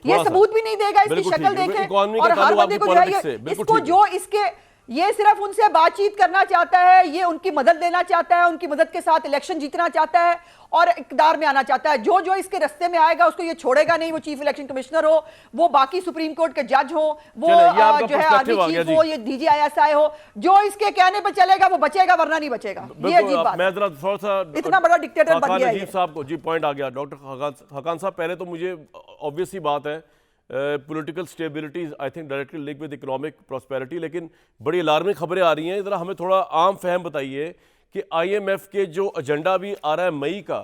ये सबूत भी नहीं देगा, इसकी शक्ल देखें, और हर बंदे को जो है इसको जो इसके ये सिर्फ उनसे बातचीत करना चाहता है, ये उनकी मदद लेना चाहता है, उनकी मदद के साथ इलेक्शन जीतना चाहता है और इक़्तिदार में आना चाहता है। जो इसके रास्ते में आएगा उसको ये छोड़ेगा नहीं, वो चीफ इलेक्शन कमिश्नर हो, वो बाकी सुप्रीम कोर्ट के जज हो, वो जो है आर्मी चीफ हो, ये DGI हो, जो इसके कहने पर चलेगा वो बचेगा, वरना नहीं बचेगा। ये अजीब बात, मैं जरा थोड़ा सा इतना बड़ा डिक्टेटर बन गया है साहब को। जी पॉइंट आ गया डॉक्टर हकान साहब। पहले तो मुझे ऑब्वियस सी बात है political stability I think directly link with economic prosperity, लेकिन बड़ी अलार्मिंग खबरें आ रही हैं। ज़रा हमें थोड़ा आम फहम बताइए कि IMF के जो एजेंडा भी आ रहा है मई का,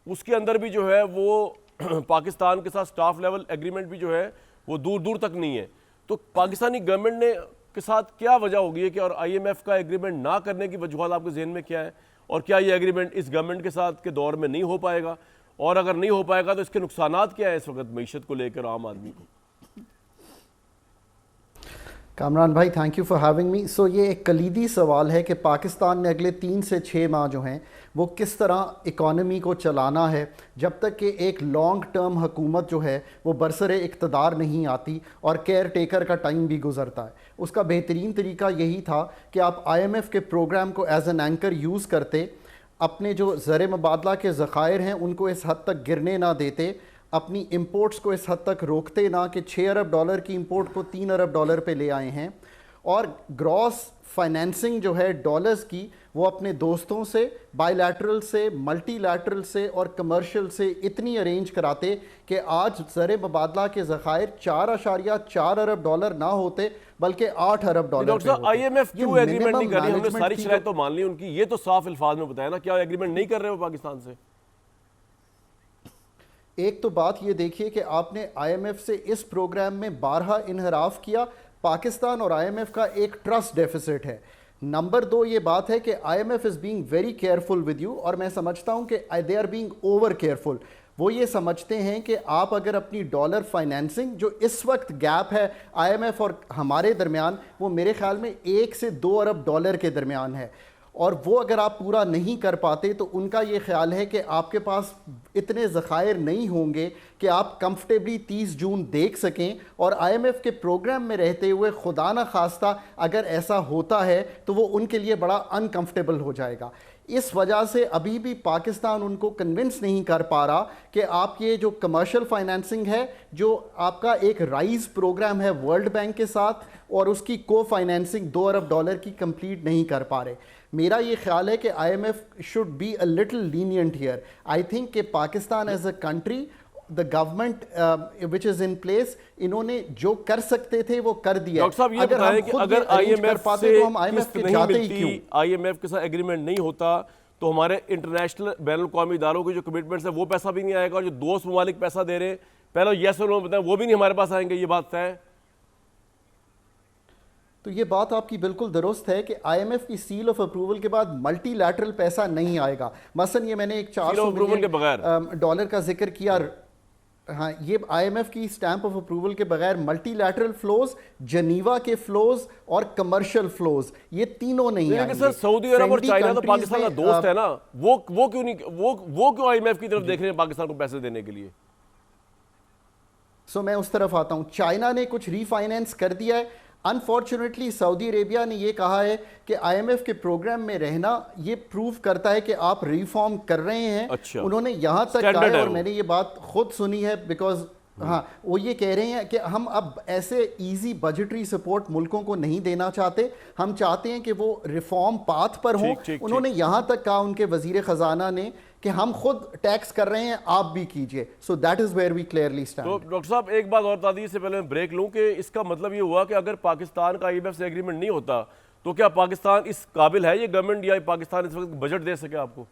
उसके अंदर भी जो है वो पाकिस्तान के साथ स्टाफ लेवल एग्रीमेंट भी जो है वो दूर दूर तक नहीं है। तो पाकिस्तानी गवर्नमेंट ने के साथ क्या वजह होगी है कि और IMF का एग्रीमेंट ना करने की वजूहत आपके जहन में क्या है, और क्या ये एग्रीमेंट इस गवर्नमेंट के साथ के दौर में नहीं हो पाएगा, और अगर नहीं हो पाएगा तो इसके नुकसानात क्या है इस वक्त मईशत को लेकर आम आदमी को? कामरान भाई, thank you for having me. So ये एक कलीदी सवाल है कि पाकिस्तान ने अगले 3 से 6 माह जो हैं वो किस तरह इकॉनमी को चलाना है, जब तक कि एक लॉन्ग टर्म हुकूमत जो है वो बरसरे इक़्तिदार नहीं आती और केयर टेकर का टाइम भी गुजरता है। उसका बेहतरीन तरीका यही था कि आप IMF के प्रोग्राम को एज एन एंकर यूज़ करते, अपने जो ज़र मुबादला के ज़ख़ायर हैं उनको इस हद तक गिरने ना देते, अपनी इंपोर्ट्स को इस हद तक रोकते ना कि $6 अरब की इंपोर्ट को $3 अरब पे ले आए हैं, और ग्रॉस फाइनेंसिंग जो है डॉलर्स की वो अपने दोस्तों से, बायलैटरल से, मल्टीलैटरल से और कमर्शियल से इतनी अरेंज कराते कि आज ज़र मुबादला के ज़ख़ायर $4.4 अरब ना होते बल्कि $8 अरब डॉक्टर साहब IMF क्यों एग्रीमेंट नहीं कर रही? हमने सारी शराइत तो मान ली उनकी, ये तो साफ अल्फाज में बताया ना, क्या एग्रीमेंट नहीं कर रहे हो पाकिस्तान से? एक तो बात ये देखिए कि आपने IMF से इस प्रोग्राम में 12 इनहराफ किया। पाकिस्तान और IMF का एक ट्रस्ट डेफिसिट है। नंबर 2 ये बात है कि IMF is being very careful with you, और मैं समझता हूँ कि they are being over careful. वो ये समझते हैं कि आप अगर अपनी डॉलर फाइनेंसिंग, जो इस वक्त गैप है IMF और हमारे दरमियान, वो मेरे ख्याल में $1 से $2 अरब के दरमियान है, और वो अगर आप पूरा नहीं कर पाते तो उनका ये ख्याल है कि आपके पास इतने ज़ख़ायर नहीं होंगे कि आप कंफर्टेबली 30 जून देख सकें, और IMF के प्रोग्राम में रहते हुए खुदा न खास्ता अगर ऐसा होता है तो वो उनके लिए बड़ा अनकंफर्टेबल हो जाएगा। इस वजह से अभी भी पाकिस्तान उनको कन्विंस नहीं कर पा रहा कि आप ये जो कमर्शियल फाइनेंसिंग है, जो आपका एक राइज प्रोग्राम है वर्ल्ड बैंक के साथ, और उसकी को फाइनेंसिंग $2 अरब की कंप्लीट नहीं कर पा रहे। मेरा ये ख्याल है कि IMF should be a little lenient here. I think कि Pakistan as a country, the government which is in place, इन्होंने जो कर सकते थे वो कर दिया। डॉक्टर साहब ये बताएं कि अगर IMF से किस्त नहीं मिलती, IMF के साथ एग्रीमेंट नहीं होता, तो हमारे इंटरनेशनल बैनुल अक़वामी इदारों की जो कमिटमेंट्स है वो पैसा भी नहीं आएगा, और जो दोस्त ममालिक पैसा दे रहे हैं पहले येस और नो बताएं वो भी नहीं हमारे पास आएंगे, ये बात तय है। तो ये बात आपकी बिल्कुल दुरुस्त है कि आईएमएफ की सील ऑफ अप्रूवल के बाद मल्टीलैटरल पैसा नहीं आएगा। मसलन ये मैंने एक Seal of approval के बगैर। $400 का जिक्र किया। हाँ, ये आईएमएफ की स्टैंप ऑफ अप्रूवल के बगैर मल्टीलैटरल फ्लोज, जनीवा के फ्लोज और कमर्शियल फ्लोज, ये तीनों नहीं लेकिन आएंगे। सर सऊदी अरब और Friendly चाइना तो countries पाकिस्तान का में, दोस्त है ना, वो क्यों नहीं, वो क्यों आईएमएफ की तरफ देख रहे हैं पाकिस्तान को पैसे देने के लिए? सो मैं उस तरफ आता हूं। चाइना ने कुछ रीफाइनेंस कर दिया है। अनफॉर्चुनेटली सऊदी अरेबिया ने ये कहा है कि आईएमएफ के प्रोग्राम में रहना ये प्रूव करता है कि आप रिफॉर्म कर रहे हैं। अच्छा। उन्होंने यहाँ तक कहा Standard है, है और वो। मैंने ये बात खुद सुनी है, बिकॉज हाँ, वो ये कह रहे हैं कि हम अब ऐसे इजी बजटरी सपोर्ट मुल्कों को नहीं देना चाहते, हम चाहते हैं कि वो रिफॉर्म पाथ पर हो। ठीक। उन्होंने यहाँ तक कहा उनके वजीर खजाना ने कि हम खुद टैक्स कर रहे हैं, आप भी कीजिए। So that is where we clearly stand. तो डॉक्टर साहब एक बात और बता दीजिए, इससे पहले मैं ब्रेक लूं, कि इसका मतलब ये हुआ कि अगर पाकिस्तान का आईएमएफ से एग्रीमेंट नहीं होता तो क्या पाकिस्तान इस काबिल है, ये गवर्नमेंट या पाकिस्तान इस वक्त बजट दे सके आपको?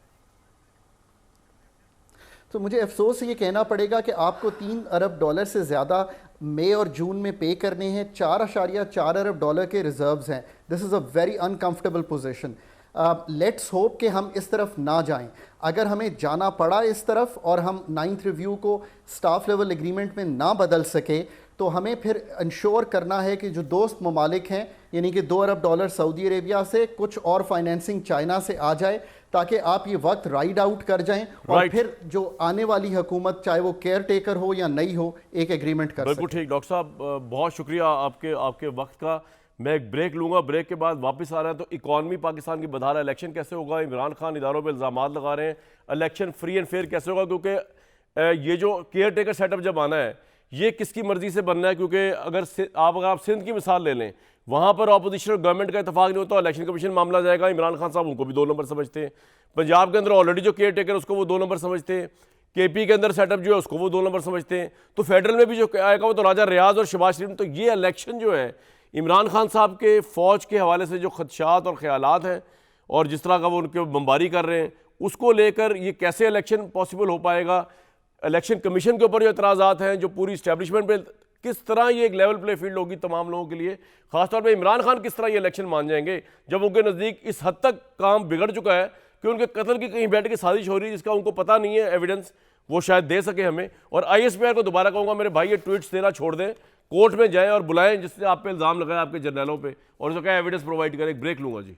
तो मुझे अफसोस से ये कहना पड़ेगा कि आपको $3 अरब से ज़्यादा मई और जून में पे करने हैं। $4.4 अरब के रिजर्व्स हैं। This is a very uncomfortable position. Let's hope कि हम इस तरफ ना जाएं। अगर हमें जाना पड़ा इस तरफ और हम 9th रिव्यू को स्टाफ लेवल एग्रीमेंट में ना बदल सके, तो हमें फिर इंश्योर करना है कि जो दोस्त ममालिक हैं, यानी कि $2 अरब सऊदी अरेबिया से, कुछ और फाइनेंसिंग चाइना से आ जाए, ताकि आप ये वक्त राइड आउट कर जाएं और Right. फिर जो आने वाली हुकूमत, चाहे वो केयर टेकर हो या नहीं हो, एक एग्रीमेंट कर बिल्कुल सके। ठीक। डॉक्टर साहब बहुत शुक्रिया आपके वक्त का। मैं एक ब्रेक लूंगा, ब्रेक के बाद वापस आ रहा है। तो इकॉनमी पाकिस्तान की बता रहा है, इलेक्शन कैसे होगा, इमरान खान इदारों पे इल्ज़ामात लगा रहे हैं, इलेक्शन फ्री एंड फेयर कैसे होगा, क्योंकि ये जो केयर टेकर सेटअप जब आना है ये किसकी मर्जी से बनना है, क्योंकि अगर आप सिंध की मिसाल ले लें, वहाँ पर ऑपोजिशन और गवर्नमेंट का इतफाक नहीं होता, इलेक्शन कमीशन मामला जाएगा, इमरान खान साहब उनको भी 2 नंबर समझते हैं। पंजाब के अंदर ऑलरेडी जो केयर टेकर उसको वो 2 नंबर समझते हैं, केपी के अंदर सेटअप जो है उसको वो 2 नंबर समझते हैं, तो फेडरल में भी जो आएगा वो तो राजा रियाज और शहबाज शरीफ। तो ये इलेक्शन जो है इमरान खान साहब के फ़ौज के हवाले से जो खदशात और ख्यालात हैं और जिस तरह का वो उनके बमबारी कर रहे हैं, उसको लेकर ये कैसे इलेक्शन पॉसिबल हो पाएगा, इलेक्शन कमीशन के ऊपर जो एतराज़ात हैं, जो पूरी इस्टेब्लिशमेंट पे किस तरह ये एक लेवल प्ले फील्ड होगी तमाम लोगों के लिए, खासतौर पे इमरान खान किस तरह ये इलेक्शन मान जाएंगे जब उनके नज़दीक इस हद तक काम बिगड़ चुका है कि उनके कत्ल की कहीं बैठ के साजिश हो रही है जिसका उनको पता नहीं है, एविडेंस वो शायद दे सके हमें। और ISPR को दोबारा कहूँगा, मेरे भाई ये ट्वीट्स देना छोड़ दें, कोर्ट में जाएं और बुलाएं जिससे आप पे इल्ज़ाम लगाए आपके जर्नलों पे, और उसका क्या एविडेंस प्रोवाइड करें। ब्रेक लूँगा जी।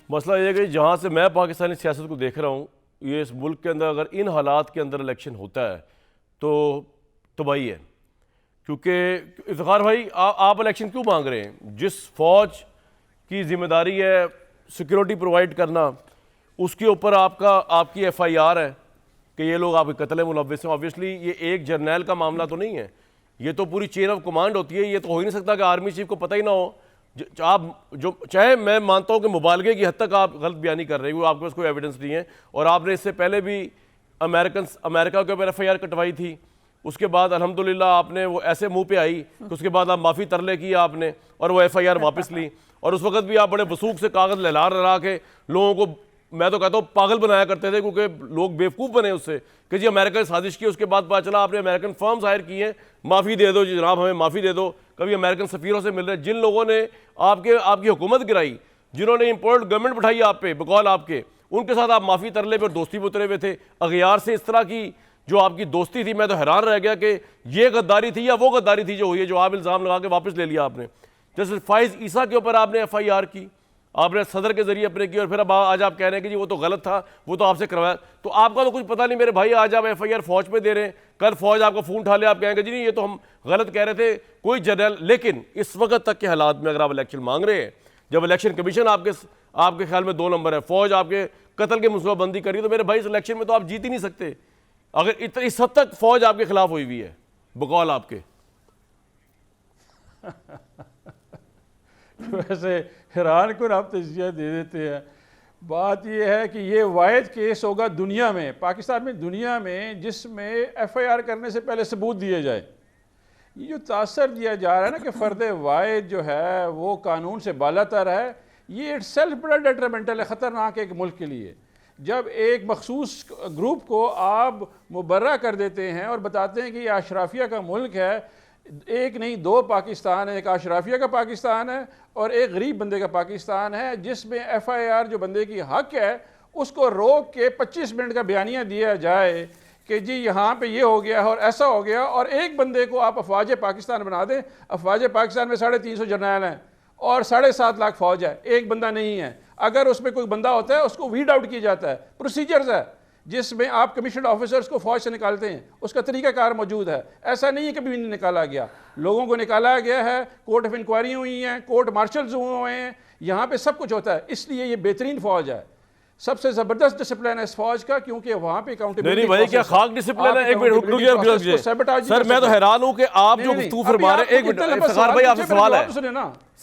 मसला ये है कि जहाँ से मैं पाकिस्तानी सियासत को देख रहा हूँ, ये इस मुल्क के अंदर अगर इन हालात के अंदर इलेक्शन होता है तो तबाही है। क्योंकि इफ्तिखार भाई आप इलेक्शन क्यों मांग रहे हैं? जिस फ़ौज की जिम्मेदारी है सिक्योरिटी प्रोवाइड करना, उसके ऊपर आपकी FIR है कि ये लोग आपके कत्ल में मुलव्वस हैं। ऑब्वियसली ये एक जर्नैल का मामला तो नहीं है, ये तो पूरी चेन ऑफ कमांड होती है। ये तो हो ही नहीं सकता कि आर्मी चीफ को पता ही ना हो। आप जो चाहे, मैं मानता हूँ कि मुबालगे की हद तक आप गलत बयानी कर रहे हो, आपके पास कोई एविडेंस नहीं है, और आपने इससे पहले भी अमेरिका के ऊपर FIR कटवाई थी। उसके बाद अल्हम्दुलिल्लाह आपने वो ऐसे मुंह पे आई कि उसके बाद आप माफ़ी तरले की आपने और वो FIR वापस ली, और उस वक्त भी आप बड़े वसूख से कागज़ लहला के लोगों को, मैं तो कहता हूँ, पागल बनाया करते थे, क्योंकि लोग बेवकूफ़ बने उससे कि जी अमेरिका ने साजिश की। उसके बाद पता चला आपने अमेरिकन फर्म्स हायर की हैं, माफ़ी दे दो जी जनाब, हमें माफ़ी दे दो। कभी अमेरिकन सफ़ीरों से मिल रहे, जिन लोगों ने आपकी हुकूमत गिराई, जिन्होंने इम्पोर्ट गवर्नमेंट बैठाई आप पे बकौल आपके, उनके साथ आप माफ़ी तरले पर दोस्ती में उतरे हुए थे। अगयार से इस तरह की जो आपकी दोस्ती थी, मैं तो हैरान रह गया कि ये गद्दारी थी या वो गद्दारी थी जो हुई है, जो आप इल्ज़ाम लगा के वापस ले लिया आपने। जैसे फाइज ईसा के ऊपर आपने FIR की, आपने सदर के जरिए अपने की, और फिर अब आज आप कह रहे हैं कि जी वो तो गलत था, वो तो आपसे करवाया। तो आपका तो कुछ पता नहीं मेरे भाई, आज आप FIR फौज पे दे रहे हैं, कल फौज आपको फ़ोन उठा ले, आप कहेंगे जी नहीं ये तो हम गलत कह रहे थे, कोई जनरल। लेकिन इस वक्त तक के हालात में अगर आप इलेक्शन मांग रहे हैं, जब इलेक्शन कमीशन आपके ख्याल में 2 नंबर है, फौज आपके कत्ल की मनसूबाबंदी करी, तो मेरे भाई इस इलेक्शन में तो आप जीत ही नहीं सकते अगर इस हद तक फौज आपके खिलाफ हुई हुई है बकौल आपके। वैसे हैरान को आप तजिया दे देते हैं। बात यह है कि ये वाहिद केस होगा दुनिया में, पाकिस्तान में, दुनिया में, जिसमें FIR करने से पहले सबूत दिए जाए। ये जो तासर दिया जा रहा है ना कि फ़र्द वाहिद जो है वो कानून से बालातर है, ये इटसेल्फ बड़ा डेट्रीमेंटल है, ख़तरनाक है एक मुल्क के लिए। जब एक मखसूस ग्रुप को आप मुबर्रा कर देते हैं और बताते हैं कि ये अशराफिया का मुल्क है, एक नहीं दो पाकिस्तान है, एक अशराफिया का पाकिस्तान है और एक गरीब बंदे का पाकिस्तान है, जिसमें FIR जो बंदे की हक है उसको रोक के 25 मिनट का बयानिया दिया जाए कि जी यहाँ पे ये हो गया और ऐसा हो गया, और एक बंदे को आप अफवाज पाकिस्तान बना दें। अफवाज पाकिस्तान में 350 जर्नैल हैं और 7.5 लाख फौज है, एक बंदा नहीं है। अगर उसमें कोई बंदा होता है उसको वीड आउट किया जाता है, प्रोसीजर्स है जिसमें आप कमीशन ऑफिसर्स को फौज से निकालते हैं, उसका तरीकाकार मौजूद है। ऐसा नहीं है कभी भी नहीं निकाला गया, लोगों को निकाला गया है, कोर्ट ऑफ इंक्वायरी हुई हैं, कोर्ट मार्शल्स हुए हैं, यहाँ पे सब कुछ होता है। इसलिए ये बेहतरीन फौज है, सबसे जबरदस्त डिसिप्लिन है इस फौज का, क्योंकि वहाँ पे नहीं भाई क्या खाक डिसिप्लिन है। एक मिनट रुकिए सर, मैं तो हैरान हूँ कि आप जो गुफ्तगू फरमा रहे हैं, एक मिनट इफ्तिखार भाई आपसे सवाल है,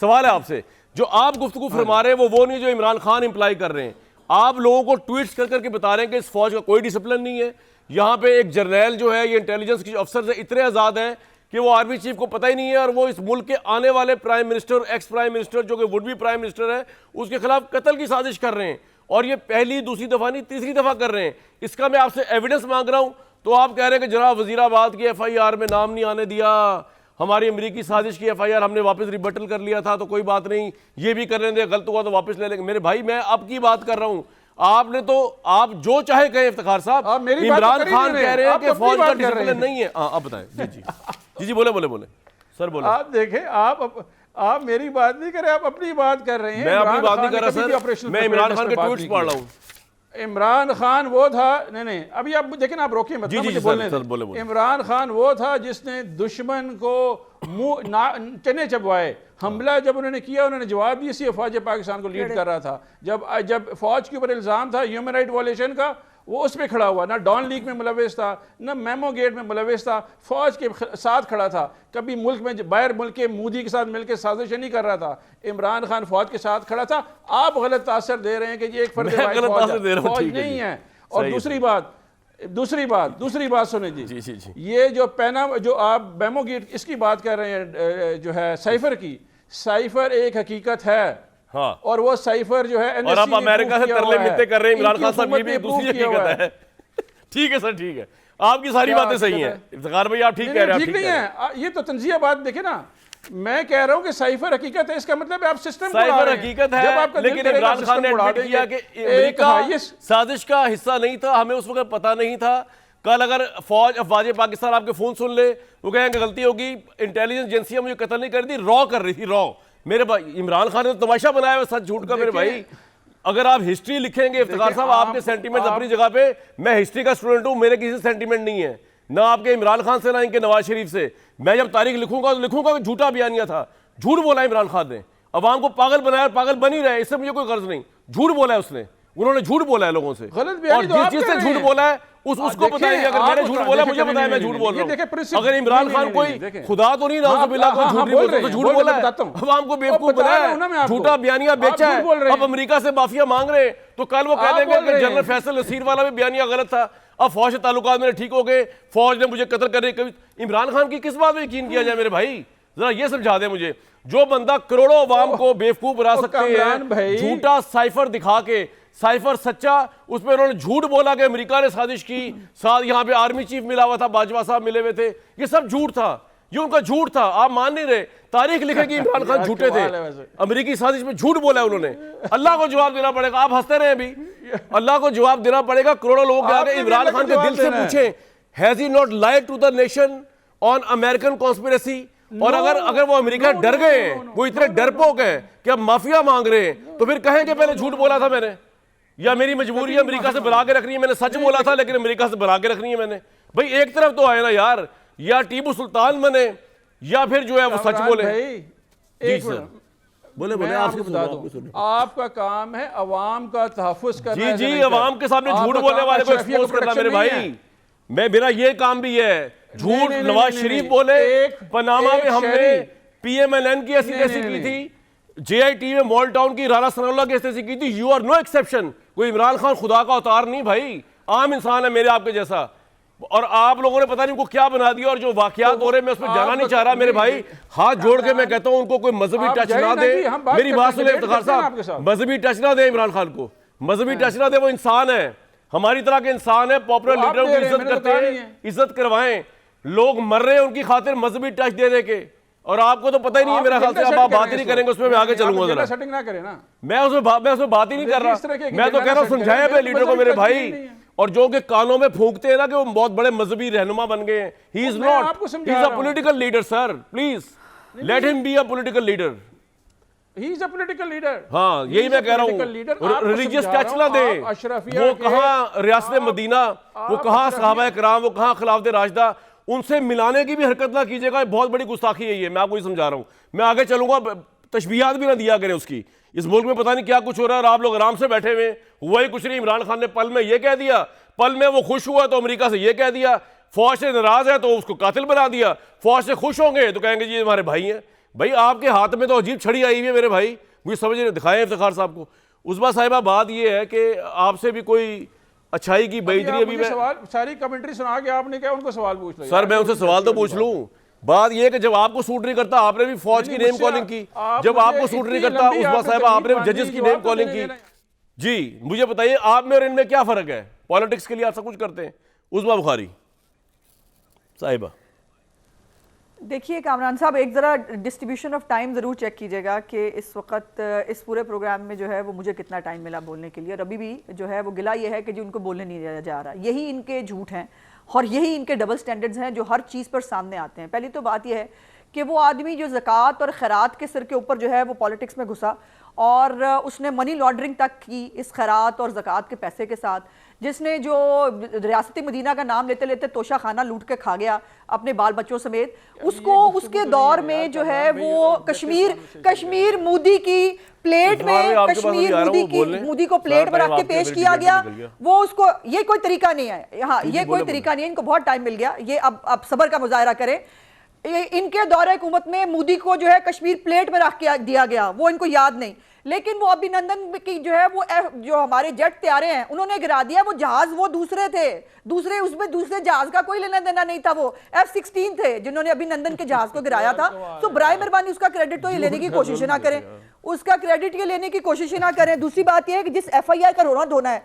सवाल है आपसे, जो आप गुफ्तगू फरमा रहे हैं वो नहीं जो इमरान खान इंप्लाई कर रहे हैं। आप लोगों को ट्वीट्स कर करके बता रहे हैं कि इस फौज का कोई डिसिप्लिन नहीं है। यहाँ पे एक जर्नैल जो है, ये इंटेलिजेंस के अफसर इतने आज़ाद हैं कि वो आर्मी चीफ को पता ही नहीं है, और वो इस मुल्क के आने वाले prime minister, ex prime minister जो कि वुड बी प्राइम मिनिस्टर है, उसके खिलाफ कत्ल की साजिश कर रहे हैं। और ये पहली दूसरी दफ़ा नहीं, तीसरी दफ़ा कर रहे हैं। इसका मैं आपसे एविडेंस मांग रहा हूँ, तो आप कह रहे हैं कि जनाब वजीराबाद की FIR में नाम नहीं आने दिया, हमारी अमरीकी साजिश की FIR हमने वापस रिबटल कर लिया था, तो कोई बात नहीं, ये भी कर लेंगे, गलत हुआ तो वापस ले लेंगे। मेरे भाई मैं अब की बात कर रहा हूँ, आपने तो आप जो चाहे कहें इफ्तिखार साहब, इमरान खान कह रहे हैं कि फौज का डिसिप्लिन नहीं है। आप बताएं। जी जी जी जी बोले बोले बोले सर बोले। आप देखें, आप मेरी बात नहीं कर रहे, आप अपनी बात कर रहे हैं। मैं अपनी बात नहीं कर रहा सर, मैं इमरान खान के ट्वीट्स पढ़ रहा हूँ। इमरान खान वो था, नहीं अभी आप देखें ना, आप रोकिए मत, मुझे बोलने दें। इमरान खान वो था जिसने दुश्मन को मुंह चने चबवाए। हमला जब उन्होंने किया, उन्होंने जवाब दिया, इसी फौज पाकिस्तान को लीड कर रहा था। जब फौज के ऊपर इल्ज़ाम था ह्यूमन राइट वायलेशन का, वो उस पर खड़ा हुआ, ना डॉन लीग में मुलविस था, ना मेमो गेट में मुलविस था, फौज के साथ खड़ा था। कभी मुल्क में बाहर मुल्क के मोदी के साथ मिलकर साजिश नहीं कर रहा था, इमरान खान फौज के साथ खड़ा था। आप गलत तासर दे रहे हैं कि ये एक फौज नहीं है। और दूसरी बात सुने जी, ये जो आप मेमो गेट इसकी बात कर रहे हैं, जो है साइफर की, साइफर एक हकीकत है। हाँ। और वो साइफर जो है, और आप अमेरिका से तरले मिलते कर रहे हैं इमरान खान साहब, ये भी दूसरी हकीकत है। ठीक है सर, ठीक है, आपकी सारी बातें सही हैं। इफ्तिखार भाई आप ठीक कह रहे हैं, ठीक नहीं है, ये तो तंजिया बात देखे ना। मैं कह रहा हूं कि साइफर हकीकत है, इसका मतलब है आप सिस्टम साइफर हकीकत है, लेकिन इमरान खान ने एडमिट किया कि अमेरिका साजिश का हिस्सा नहीं था, हमें उस वक्त पता नहीं था। कल अगर अफवाज पाकिस्तान आपके फोन सुन ले, वो कहेंगे गलती होगी, इंटेलिजेंस एजेंसियां मुझे कत्ल नहीं कर दी, रॉ कर रही थी, रॉ। मेरे भाई इमरान खान ने तो तमाशा बनाया हुआ सच झूठ का। मेरे भाई अगर आप हिस्ट्री लिखेंगे इफ्तिखार साहब, आपके सेंटीमेंट अपनी जगह पे, मैं हिस्ट्री का स्टूडेंट हूं, मेरे किसी सेंटीमेंट नहीं है, ना आपके इमरान खान से ना इनके नवाज शरीफ से। मैं जब तारीख लिखूंगा तो लिखूंगा कि झूठा बयानिया था, झूठ बोला इमरान खान ने, अवाम को पागल बनाया, पागल बन ही रहे, इससे मुझे कोई गर्ज नहीं। झूठ बोला है उसने, उन्होंने झूठ बोला है लोगों से, और जिसने झूठ बोला है उसको बताएंगे। अगर मैंने झूठ बोला मुझे बताया, मैं झूठ बोल रहा हूं। अगर इमरान खान कोई खुदा तो नहीं, नाउजुबिल्लाह कोई झूठ नहीं बोलता, तो झूठ बोला है, अवाम को बेवकूफ बनाया, झूठा बयानिया बेचा है। अब अमेरिका से माफिया मांग रहे, तो कल वो कह देंगे कि जनरल फैसल नसीर वाला भी बयानिया गलत था, अब फौज से ताल्लुकात मेरे ठीक हो गए, फौज ने मुझे कत्ल करने। कभी इमरान खान की किस बात में यकीन किया जाए मेरे भाई, जरा ये समझा दे मुझे। जो बंदा करोड़ों अवाम को बेवकूफ बना सकते हैं, झूठा साइफर दिखा के, साइफर सच्चा, उसमें उन्होंने झूठ बोला कि अमेरिका ने साजिश की, साथ यहाँ पे आर्मी चीफ मिला हुआ था, बाजवा साहब मिले हुए थे, ये सब झूठ था, ये उनका झूठ था। आप मान नहीं रहे, तारीख लिखेगी इमरान खान झूठे थे, अमेरिकी साजिश में झूठ बोला है उन्होंने। अल्लाह को जवाब देना पड़ेगा, आप हंसते रहे अभी, अल्लाह को जवाब देना पड़ेगा। करोड़ों लोग के आगे इमरान खान के दिल से पूछे, has he not lied to the nation on American conspiracy? और अगर वो अमेरिका डर गए हैं, वो इतने डरपोक हैं कि अब माफिया मांग रहे हैं, तो फिर कहें कि पहले झूठ बोला था मैंने, या मेरी मजबूरी है अमेरिका से बना के रखनी है, मैंने सच बोला था लेकिन अमेरिका से बना के रखनी है मैंने। भाई एक तरफ तो आए ना यार, या टीपू सुल्तान बने या फिर जो है वो सच बोले। एक बोले आपको बता दूं, आपका काम है अवाम का तहफ़्फ़ुज़ करना। जी जी, अवाम के सामने झूठ बोलने वाले को एक्सपोज करना मेरे भाई, मेरा ये काम भी है। झूठ नवाज शरीफ बोले, पनामा में हमने PMLN की ऐसी तैसी की थी, JIT में मॉल टाउन की राना सनाउल्लाह की इस्तेसी की थी, यू आर नो एक्सेप्शन। कोई इमरान खान खुदा का अवतार नहीं भाई, आम इंसान है मेरे आपके जैसा, और आप लोगों ने पता नहीं उनको क्या बना दिया। और जो वाकयात हो रहे हैं मैं उसमें जाना नहीं चाह रहा मेरे भाई, हाथ जोड़ के मैं कहता हूं उनको कोई मजहबी टच ना दे। मेरी बात सुने इफ्तिखार साहब, मजहबी टच ना दे इमरान खान को, मजहबी टच ना दे। वो इंसान है, हमारी तरह के इंसान है, पॉपुलर लीडरों की इज्जत करते हैं, इज्जत करवाएं। लोग मर रहे हैं उनकी खातिर मजहबी टच दे दे के, और आपको तो पता ही नहीं है मेरा ख्याल से, अब आप बात ही नहीं करेंगे उसमें, मैं आगे चलूंगा जरा। सेटिंग ना करें ना, मैं उसमें बात ही नहीं कर रहा, मैं तो कह रहा हूं समझाएं अपने लीडर को मेरे भाई। और जो के कानों में फूंकते हैं ना कि वो बहुत बड़े मजहबी रहनुमा बन गए हैं, he is not, he is a political leader sir, please let him be a political leader. He is a political leader. हाँ यही मैं कह रहा हूँ, रिलीजियस टच ना दे। वो कहाँ रियासत मदीना, वो कहाँ सहाबा किराम, वो कहाँ खिलाफत राशिदा, उनसे मिलाने की भी हरकत ना कीजिएगा, बहुत बड़ी गुस्ताखी है ये, मैं आपको ही समझा रहा हूँ। मैं आगे चलूंगा, तशबीहात भी ना दिया करें उसकी। इस मुल्क में पता नहीं क्या कुछ हो रहा है और आप लोग आराम से बैठे हुए, हुआ ही कुछ नहीं। इमरान खान ने पल में ये कह दिया, पल में वो खुश हुआ तो अमेरिका से ये कह दिया, फौज से नाराज है तो उसको कातिल बना दिया, फौज से खुश होंगे तो कहेंगे जी हमारे भाई हैं। भाई आपके हाथ में तो अजीब छड़ी आई हुई है मेरे भाई, मुझे समझ नहीं दिखाएं इफ्तिखार साहब को। उस्मा साहिबा बात ये है कि आपसे भी कोई अच्छाई की बेइज्जती अभी मैं सवाल सारी कमेंट्री सुना के आपने क्या उनको सवाल पूछ लिया? सर मैं उनसे सवाल तो पूछ लूं। बात यह कि जब आपको सूट नहीं करता आपने भी फौज की नेम कॉलिंग की, जब आपको सूट नहीं करता उस्मा साहिबा आपने भी जजेस की नेम कॉलिंग की। जी मुझे बताइए आप में और इनमें क्या फर्क है? पॉलिटिक्स के लिए आप सब कुछ करते हैं। उस्मा बुखारी साहिबा, देखिए कामरान साहब, एक ज़रा डिस्ट्रीब्यूशन ऑफ टाइम ज़रूर चेक कीजिएगा कि इस वक्त इस पूरे प्रोग्राम में जो है वो मुझे कितना टाइम मिला बोलने के लिए, और अभी भी जो है वो गिला ये है कि जो उनको बोलने नहीं दिया जा रहा। यही इनके झूठ हैं और यही इनके डबल स्टैंडर्ड्स हैं जो हर चीज़ पर सामने आते हैं। पहली तो बात यह है कि वो आदमी जो ज़कात और खैरात के सिर के ऊपर जो है वो पॉलिटिक्स में घुसा और उसने मनी लॉन्ड्रिंग तक की इस खैरात और ज़कात के पैसे के साथ, जिसने जो रियासती मदीना का नाम लेते लेते तोशा खाना लूट के खा गया अपने बाल बच्चों समेत। उसको उसके दौर में जो है वो कश्मीर मोदी की प्लेट में, कश्मीर मोदी को प्लेट में रख के पेश किया गया। वो उसको, ये कोई तरीका नहीं है, हाँ ये कोई तरीका नहीं है। इनको बहुत टाइम मिल गया, ये अब सब्र का मुजाहरा करें। इनके दौरे हुकूमत में मोदी को जो है कश्मीर प्लेट में रख के दिया गया, वो इनको याद नहीं। लेकिन वो अभिनंदन की जो है वो जो हमारे जेट तैयारे हैं उन्होंने गिरा दिया, वो जहाज वो दूसरे थे, दूसरे उसमें दूसरे जहाज का कोई लेना देना नहीं था। वो F-16 थे जिन्होंने अभिनंदन के जहाज को गिराया था। तो बराए मेहरबानी उसका क्रेडिट तो ये लेने की कोशिश ना करें, उसका क्रेडिट ये लेने की कोशिश ना करें। दूसरी बात यह है कि जिस FIR का रोना धोना है,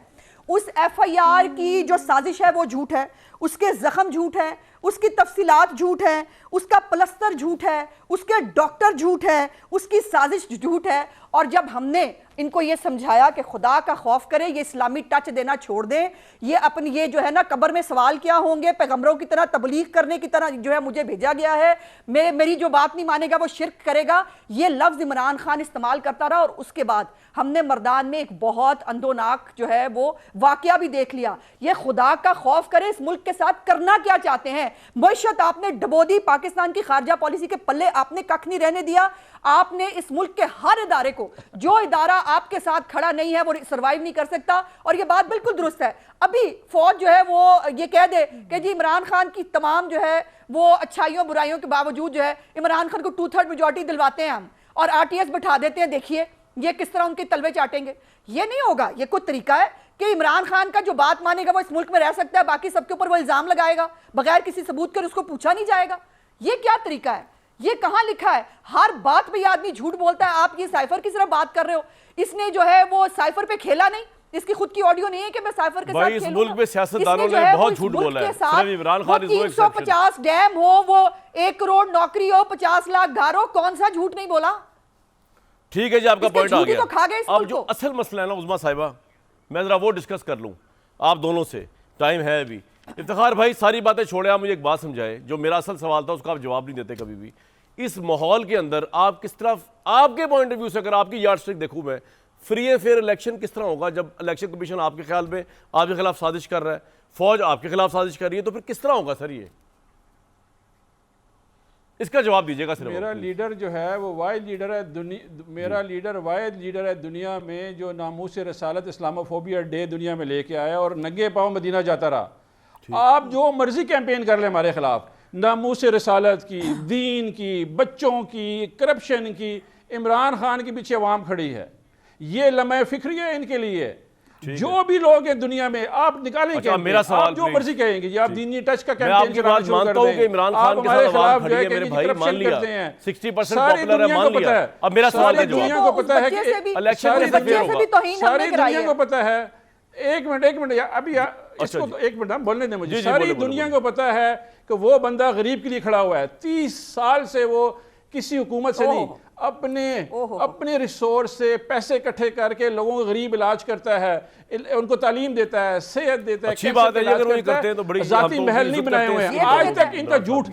उस FIR की जो साजिश है वो झूठ है, उसके जख्म झूठ है, उसकी तफसीलात झूठ है, उसका प्लस्तर झूठ है, उसके डॉक्टर झूठ है, उसकी साजिश झूठ है। और जब हमने इनको ये समझाया कि खुदा का खौफ करें, ये इस्लामी टच देना छोड़ दें, ये अपनी ये जो है ना कब्र में सवाल क्या होंगे, पैगंबरों की तरह तबलीग करने की तरह जो है मुझे भेजा गया है, मेरी जो बात नहीं मानेगा वो शिर्क करेगा, ये लफ्ज़ इमरान खान इस्तेमाल करता रहा। और उसके बाद हमने मर्दान में एक बहुत अंदोनाक जो है वो वाकया भी देख लिया। ये खुदा का खौफ करे इस मुल्क के साथ करना क्या चाहते हैं। मईशत आपने डबो दी, पाकिस्तान की खारजा पॉलिसी के पल्ले आपने कख नहीं रहने दिया। आपने इस मुल्क के हर इदारे को, जो इदारा आपके साथ खड़ा नहीं है वो सर्वाइव नहीं कर सकता। और ये बात बिल्कुल दुरुस्त है। अभी फौज जो है वो ये कह दे कि जी इमरान खान की तमाम जो है वो अच्छाइयों बुराइयों के बावजूद जो है इमरान खान को 2/3 मेजॉरिटी दिलवाते हैं हम और RTS बैठा देते हैं, देखिए ये किस तरह उनके तलवे चाटेंगे। ये नहीं होगा। ये कोई तरीका है कि इमरान खान का जो बात मानेगा वो इस मुल्क में रह सकता है, बाकी सबके ऊपर वो इल्जाम लगाएगा बगैर किसी सबूत के, उसको पूछा नहीं जाएगा? ये क्या तरीका है? ये कहां लिखा है? हर बात पे ये आदमी झूठ बोलता है। आप ये साइफर की सिर्फ बात कर रहे हो, इसने जो है वो साइफर पे खेला नहीं, इसकी खुद की ऑडियो नहीं है कि मैं साइफर के साथ खेलूंगा। इस मुल्क में सियासतदानों ने बहुत झूठ बोला है। सिर्फ इमरान खान 350 डैम हो, वो 1 करोड़ नौकरी हो, 50 लाख घर हो, कौन सा झूठ नहीं बोला? ठीक है जी, आपका पॉइंट आ गया। तो खा गए इस अब जो असल मसला है ना उस्मा साहिबा, मैं जरा वो डिस्कस कर लूं आप दोनों से, टाइम है अभी। इफ्तिखार भाई सारी बातें छोड़े, आप मुझे एक बात समझाए, जो मेरा असल सवाल था उसका आप जवाब नहीं देते कभी भी। इस माहौल के अंदर आप किस तरह, आपके पॉइंट ऑफ व्यू से अगर आपकी यार्डस्टिक देखूं मैं, फ्री एंड फेयर इलेक्शन किस तरह होगा जब इलेक्शन कमीशन आपके ख्याल में आपके खिलाफ साजिश कर रहा है, फौज आपके खिलाफ साजिश कर रही है, तो फिर किस तरह होगा सर? ये इसका जवाब दीजिएगा सिर्फ। मेरा लीडर जो है वो वाहिद लीडर है मेरा लीडर वाहिद लीडर है दुनिया में जो नामूस रसालत इस्लामोफोबिया डे दुनिया में लेके आया और नंगे पाँव मदीना जाता रहा। आप जो मर्जी कैंपेन कर ले हमारे खिलाफ, नामूस रसालत की, दीन की, बच्चों की, करप्शन की, इमरान खान के पीछे अवाम खड़ी है, ये लम्हे फिक्री है इनके लिए। जो भी लोग हैं दुनिया में, आप निकालें अच्छा, मेरा सवाल आप जो मर्जी कहेंगे जी, आप दीनी टच का मैं आपकी कैंपेन बात मानता हूं कि इमरान खान के साथ आवाम खड़ी है मेरे भाई, मान लिया 60% पॉपुलर है, मान लिया। अब मेरा सवाल का जवाब, दुनिया को पता है कि इलेक्शन में इंटरफेयर होगा, सारी दुनिया को पता है। एक मिनट अभी इसको तो एक मिनट बोलने दें मुझे। सारी दुनिया को पता है कि वो बंदा गरीब के लिए खड़ा हुआ है। 30 साल से वो किसी हुकूमत से नहीं, अपने रिसोर्स से पैसे इकट्ठे करके लोगों को गरीब इलाज करता है, उनको तालीम देता है, सेहत देता है। अच्छी बात है, अगर वो करते हैं तो बड़ी जाती महल नहीं बनाए हुए हैं। आज तक इनका झूठ,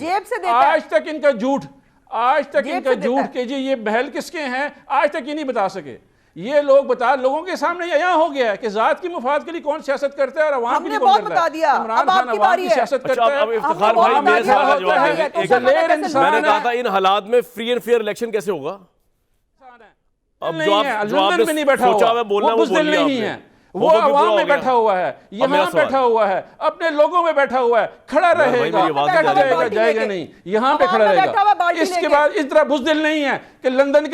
आज तक इनका झूठ कि जी ये महल किसके हैं, आज तक ये नहीं बता सके। ये लोग बता, लोगों के सामने यहाँ हो गया है कि जात की मुफाद के लिए कौन सियासत करता है और अवाम के लिए कौन करता है। इमरान खान अवाम की सियासत करता है। अब इफ्तिखार भाई मेरे सवाल का जवाब दे दें। मैंने कहा था इन हालात में फ्री एंड फेयर इलेक्शन कैसे होगा? अब जो आपने सोचा है बोलना वो बोल नहीं है, वो अवाम में बैठा हुआ है, यहाँ बैठा हुआ है, अपने लोगों में बैठा हुआ है, खड़ा रहेगा, जाएगा नहीं, यहाँ पे खड़ा रहेगा। इसके बाद इस तरह बुज़दिल नहीं है कि लंदन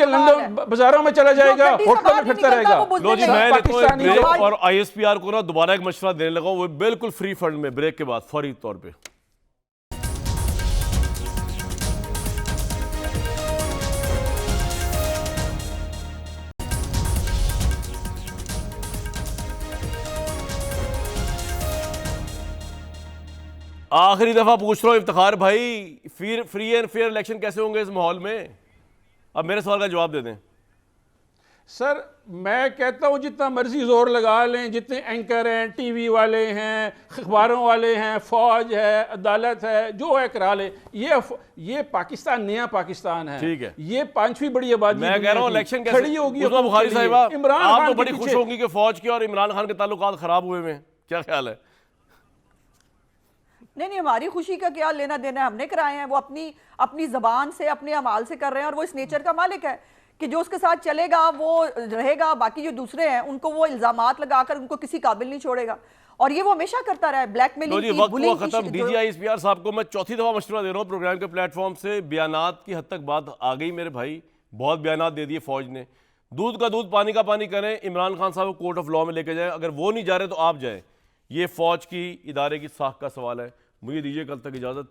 बाजारों में चला जाएगा, होटलों में फिरता रहेगा। लो जी, मैं ब्रेक और ISPR को ना दोबारा एक मशवरा देने लगा, वो बिल्कुल फ्री फंड में ब्रेक के बाद फौरी तौर पे। आखिरी दफा पूछ रहा हूं इफ्तिखार भाई, फ्री एंड फेयर इलेक्शन कैसे होंगे इस माहौल में? अब मेरे सवाल का जवाब दे दें। सर मैं कहता हूं जितना मर्जी जोर लगा लें, जितने एंकर हैं, टीवी वाले हैं, अखबारों वाले हैं, फौज है, अदालत है, जो है करा ले। ये पाकिस्तान नया पाकिस्तान है, ठीक है, ये 5वीं बड़ी आबादी मैं कह रहा हूं इलेक्शन कैसे खड़ी होगी। बुखारी साहिबा, इमरान आप खान तो बड़ी खुश होंगी कि फौज की और इमरान खान के ताल्लुकात खराब हुए हैं, क्या ख्याल है? नहीं, हमारी खुशी का क्या लेना देना है, हमने कराए हैं। वो अपनी जबान से, अपने अमाल से कर रहे हैं और वो इस नेचर का मालिक है कि जो उसके साथ चलेगा वो रहेगा, बाकी जो दूसरे हैं उनको वो इल्जामात लगाकर उनको किसी काबिल नहीं छोड़ेगा। और ये वो हमेशा करता रहा है, ब्लैकमेलिंग की, बुलिंग की। खत्म। DG ISPR साहब को मैं चौथी दफा मशवरा दे रहा हूँ प्रोग्राम के प्लेटफॉर्म से, बयानात की हद तक बात आ गई मेरे भाई, बहुत बयानात दे दिए फौज ने। दूध का दूध पानी का पानी करें, इमरान खान साहब को कोर्ट ऑफ लॉ में लेके जाएं, अगर वो नहीं जा रहे तो आप जाएं। ये फौज की इदारे की साख का सवाल है। मुझे दीजिए कल तक इजाज़त।